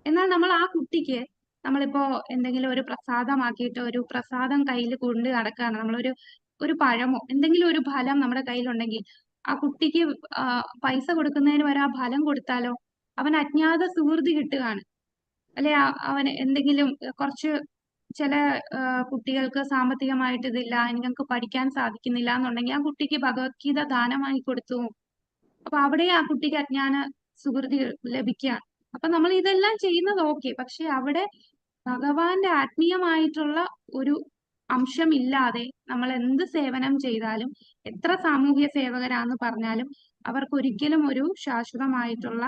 എന്നാൽ നമ്മൾ ആ കുട്ടിക്ക് നമ്മളിപ്പോ എന്തെങ്കിലും ഒരു പ്രസാദമാക്കിയിട്ട് ഒരു പ്രസാദം കയ്യിൽ കൊണ്ട് നടക്കുകയാണ്, ഒരു പഴമോ എന്തെങ്കിലും ഒരു ഫലം നമ്മുടെ കയ്യിലുണ്ടെങ്കിൽ ആ കുട്ടിക്ക് പൈസ കൊടുക്കുന്നതിന് വരെ ആ ഫലം കൊടുത്താലോ അവൻ അജ്ഞാത സുഹൃതി കിട്ടുകയാണ്, അല്ലെ? അവൻ എന്തെങ്കിലും കുറച്ച് ചില കുട്ടികൾക്ക് സാമ്പത്തികമായിട്ട് ഇതില്ല, നിങ്ങൾക്ക് പഠിക്കാൻ സാധിക്കുന്നില്ല എന്നുണ്ടെങ്കിൽ ആ കുട്ടിക്ക് ഭഗവത്ഗീത ദാനമായി കൊടുത്തു. അപ്പൊ അവിടെ ആ കുട്ടിക്ക് അജ്ഞാന സുഹൃതി ലഭിക്കുകയാണ്. അപ്പൊ നമ്മൾ ഇതെല്ലാം ചെയ്യുന്നത് ഓക്കെ, പക്ഷെ അവിടെ ഭഗവാന്റെ ആത്മീയമായിട്ടുള്ള ഒരു അംശമില്ലാതെ നമ്മൾ എന്ത് സേവനം ചെയ്താലും എത്ര സാമൂഹ്യ സേവകരാന്ന് പറഞ്ഞാലും അവർക്ക് ഒരിക്കലും ഒരു ശാശ്വതമായിട്ടുള്ള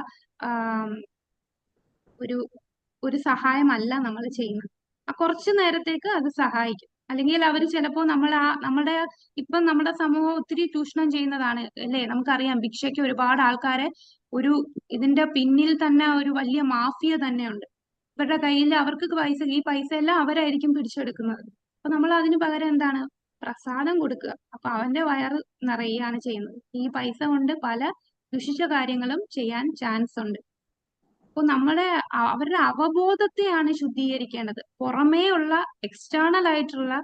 ഒരു സഹായമല്ല നമ്മൾ ചെയ്യുന്നത്. കുറച്ചു നേരത്തേക്ക് അത് സഹായിക്കും, അല്ലെങ്കിൽ അവർ ചിലപ്പോ ഇപ്പം നമ്മുടെ സമൂഹം ഒത്തിരി ചൂഷണം ചെയ്യുന്നതാണ്, അല്ലേ? നമുക്കറിയാം ഭിക്ഷയ്ക്ക് ഒരുപാട് ആൾക്കാരെ ഇതിന്റെ പിന്നിൽ തന്നെ ഒരു വലിയ മാഫിയ തന്നെയുണ്ട്. ഇവരുടെ കയ്യിൽ അവർക്ക് ഈ പൈസ എല്ലാം അവരായിരിക്കും പിടിച്ചെടുക്കുന്നത്. അപ്പൊ നമ്മൾ അതിന് പകരം എന്താണ്? പ്രസാദം കൊടുക്കുക. അപ്പൊ അവന്റെ വയറ് നിറയുകയാണ് ചെയ്യുന്നത്. ഈ പൈസ കൊണ്ട് പല ദുഷിച്ച കാര്യങ്ങളും ചെയ്യാൻ ചാൻസ് ഉണ്ട്. അപ്പൊ അവരുടെ അവബോധത്തെയാണ് ശുദ്ധീകരിക്കേണ്ടത്. പുറമേ ഉള്ള എക്സ്റ്റേണൽ ആയിട്ടുള്ള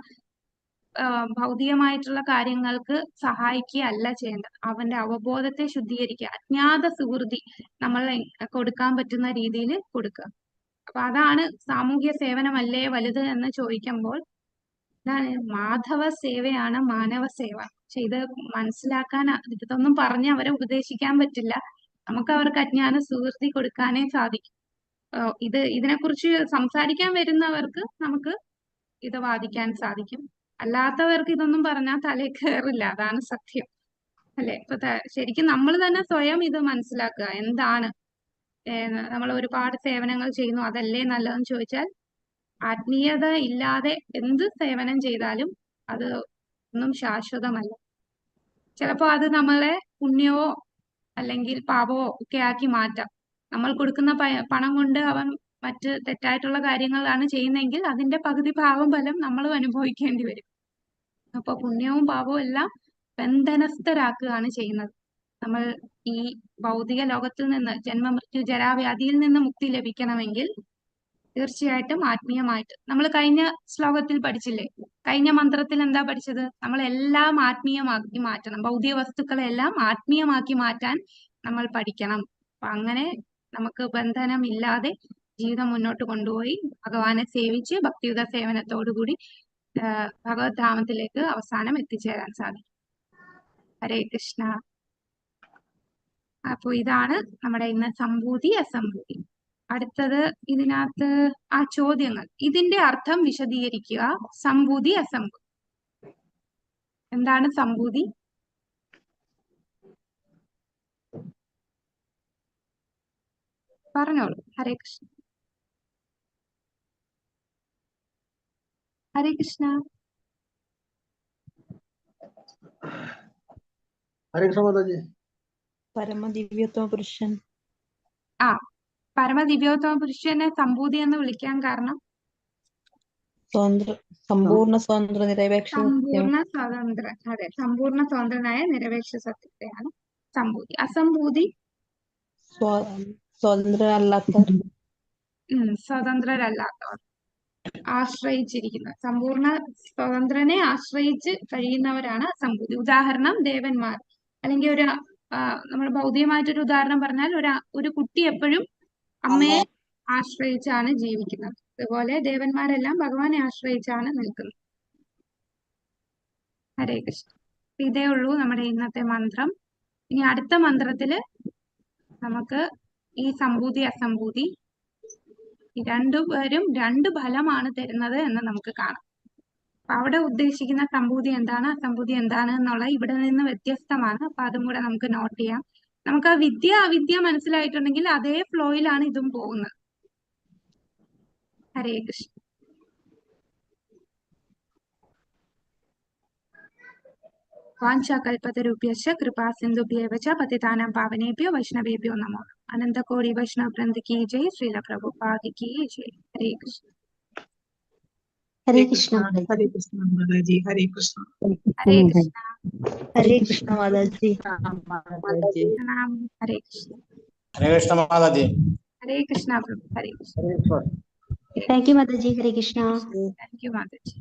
ഭൗതികമായിട്ടുള്ള കാര്യങ്ങൾക്ക് സഹായിക്കുകയല്ല ചെയ്യേണ്ടത്. അവന്റെ അവബോധത്തെ ശുദ്ധീകരിക്കുക, അജ്ഞാത സുഹൃതി നമ്മൾ കൊടുക്കാൻ പറ്റുന്ന രീതിയിൽ കൊടുക്കുക. അപ്പൊ അതാണ് സാമൂഹ്യ സേവനമല്ലേ വലുത് എന്ന് ചോദിക്കുമ്പോൾ മാധവ സേവയാണ് മാനവ സേവ. പക്ഷെ ഇത് മനസ്സിലാക്കാൻ ഇതൊന്നും പറഞ്ഞ് അവരെ ഉപദേശിക്കാൻ പറ്റില്ല. നമുക്ക് അവർക്ക് അജ്ഞാന സുഹൃത്തി കൊടുക്കാനേ സാധിക്കും. ഇതിനെക്കുറിച്ച് സംസാരിക്കാൻ വരുന്നവർക്ക് നമുക്ക് ഇത് വാദിക്കാൻ സാധിക്കും. അല്ലാത്തവർക്ക് ഇതൊന്നും പറഞ്ഞാൽ തലയിൽ കയറില്ല. അതാണ് സത്യം, അല്ലെ? ഇപ്പൊ ശരിക്കും നമ്മൾ തന്നെ സ്വയം ഇത് മനസ്സിലാക്കുക. എന്താണ് നമ്മൾ ഒരുപാട് സേവനങ്ങൾ ചെയ്യുന്നു, അതല്ലേ നല്ലതെന്ന് ചോദിച്ചാൽ, ആത്മീയത ഇല്ലാതെ എന്ത് സേവനം ചെയ്താലും അത് ഒന്നും ശാശ്വതമല്ല. ചിലപ്പോ അത് നമ്മളെ പുണ്യമോ അല്ലെങ്കിൽ പാപമോ ഒക്കെ ആക്കി മാറ്റാം. നമ്മൾ കൊടുക്കുന്ന പണം കൊണ്ട് അവൻ മറ്റ് തെറ്റായിട്ടുള്ള കാര്യങ്ങളാണ് ചെയ്യുന്നതെങ്കിൽ അതിന്റെ പകുതി പാപം ഫലം നമ്മളും അനുഭവിക്കേണ്ടി വരും. അപ്പൊ പുണ്യവും പാപവും എല്ലാം ബന്ധനസ്ഥരാക്കുകയാണ് ചെയ്യുന്നത്. നമ്മൾ ഈ ഭൗതിക ലോകത്തിൽ നിന്ന് ജന്മമൃത്യു ജരാവ്യാധിയിൽ നിന്ന് മുക്തി ലഭിക്കണമെങ്കിൽ തീർച്ചയായിട്ടും ആത്മീയമായിട്ട്, നമ്മൾ കഴിഞ്ഞ ശ്ലോകത്തിൽ പഠിച്ചില്ലേ, കഴിഞ്ഞ മന്ത്രത്തിൽ എന്താ പഠിച്ചത്? നമ്മൾ എല്ലാം ആത്മീയമാക്കി മാറ്റണം. ഭൗതിക വസ്തുക്കളെ എല്ലാം ആത്മീയമാക്കി മാറ്റാൻ നമ്മൾ പഠിക്കണം. അപ്പൊ അങ്ങനെ നമുക്ക് ബന്ധനം ഇല്ലാതെ ജീവിതം മുന്നോട്ട് കൊണ്ടുപോയി ഭഗവാനെ സേവിച്ച് ഭക്തിയുത സേവനത്തോടുകൂടി ഭഗവത് ധാമത്തിലേക്ക് അവസാനം എത്തിച്ചേരാൻ സാധിക്കും. ഹരേ കൃഷ്ണ. അപ്പൊ ഇതാണ് നമ്മുടെ ഇന്ന് സംഭൂതി അസംഭൂതി. അടുത്തത് ഇതിനകത്ത് ചോദ്യങ്ങൾ. ഇതിന്റെ അർത്ഥം വിശദീകരിക്കുക. സംഭൂതി അസംഭൂതി. എന്താണ് സംഭൂതി? പറഞ്ഞോളൂ. ഹരേ കൃഷ്ണ. ഹരേ കൃഷ്ണ. ഹരേ കൃഷ്ണ മാതാജി. പരമദിവ്യോത്തമ പുരുഷൻ. പരമദിവ്യോത്തമ പുരുഷനെ സംഭൂതി എന്ന് വിളിക്കാൻ കാരണം സമ്പൂർണ്ണ സ്വതന്ത്ര നിരപേക്ഷ സമ്പൂർണ്ണ സ്വതന്ത്ര, അതെ, സമ്പൂർണ്ണ സ്വതന്ത്രനായ നിരപേക്ഷ സത്യത്തെയാണ് സംഭൂതി. അസംഭൂതി സ്വതന്ത്രരല്ലാത്തവർ. സ്വതന്ത്രരല്ലാത്തവർ, ആശ്രയിച്ചിരിക്കുന്നത്. സമ്പൂർണ്ണ സ്വതന്ത്രനെ ആശ്രയിച്ച് കഴിയുന്നവരാണ് അസംഭൂതി. ഉദാഹരണം ദേവന്മാർ. അല്ലെങ്കിൽ നമ്മൾ ഭൗതികമായിട്ടൊരു ഉദാഹരണം പറഞ്ഞാൽ ഒരു കുട്ടി എപ്പോഴും അമ്മയെ ആശ്രയിച്ചാണ് ജീവിക്കുന്നത്. അതുപോലെ ദേവന്മാരെല്ലാം ഭഗവാനെ ആശ്രയിച്ചാണ് നിൽക്കുന്നത്. ഹരേ കൃഷ്ണ. ഇതേ ഉള്ളൂ നമ്മുടെ ഇന്നത്തെ മന്ത്രം. ഇനി അടുത്ത മന്ത്രത്തില് നമുക്ക് ഈ സംഭൂതി അസംഭൂതി രണ്ടുപേരും രണ്ട് ഫലമാണ് തരുന്നത് എന്ന് നമുക്ക് കാണാം. അപ്പൊ അവിടെ ഉദ്ദേശിക്കുന്ന സംഭൂതി എന്താണ്, അസംഭൂതി എന്താണ് എന്നുള്ള ഇവിടെ നിന്ന് വ്യത്യസ്തമാണ്. അപ്പൊ അതും കൂടെ നമുക്ക് നോട്ട് ചെയ്യാം. നമുക്ക് ആ അവിദ്യ മനസ്സിലായിട്ടുണ്ടെങ്കിൽ അതേ ഫ്ലോയിലാണ് ഇതും പോകുന്നത്. ഹരേ കൃഷ്ണ. വാഞ്ചാകൽപതരുഭ്യശ്ച കൃപാസിന്ധുഭ്യേവ ച പതിതാനാം പാവനേഭ്യോ വൈഷ്ണവേഭ്യോ നമോ. അനന്തകോടി വൈഷ്ണവ വൃന്ദ കീ ജയ്. ശ്രീല പ്രഭുപാദ് കീ ജയ്. ഹരേ കൃഷ്ണ. ഹരേ കൃഷ്ണ. ഹരേ കൃഷ്ണ മാതാജി. ഹരേ കൃഷ്ണ. ഹരേ കൃഷ്ണ. ഹരേ കൃഷ്ണ മാതാജി. ഹരേ കൃഷ്ണ. ഹരേ കൃഷ്ണ മാതാജി. ഹരേ കൃഷ്ണ പ്രഭു. ഹരേ കൃഷ്ണ. താങ്ക് യു മാതാജി. ഹരേ കൃഷ്ണ. Thank you Mataji.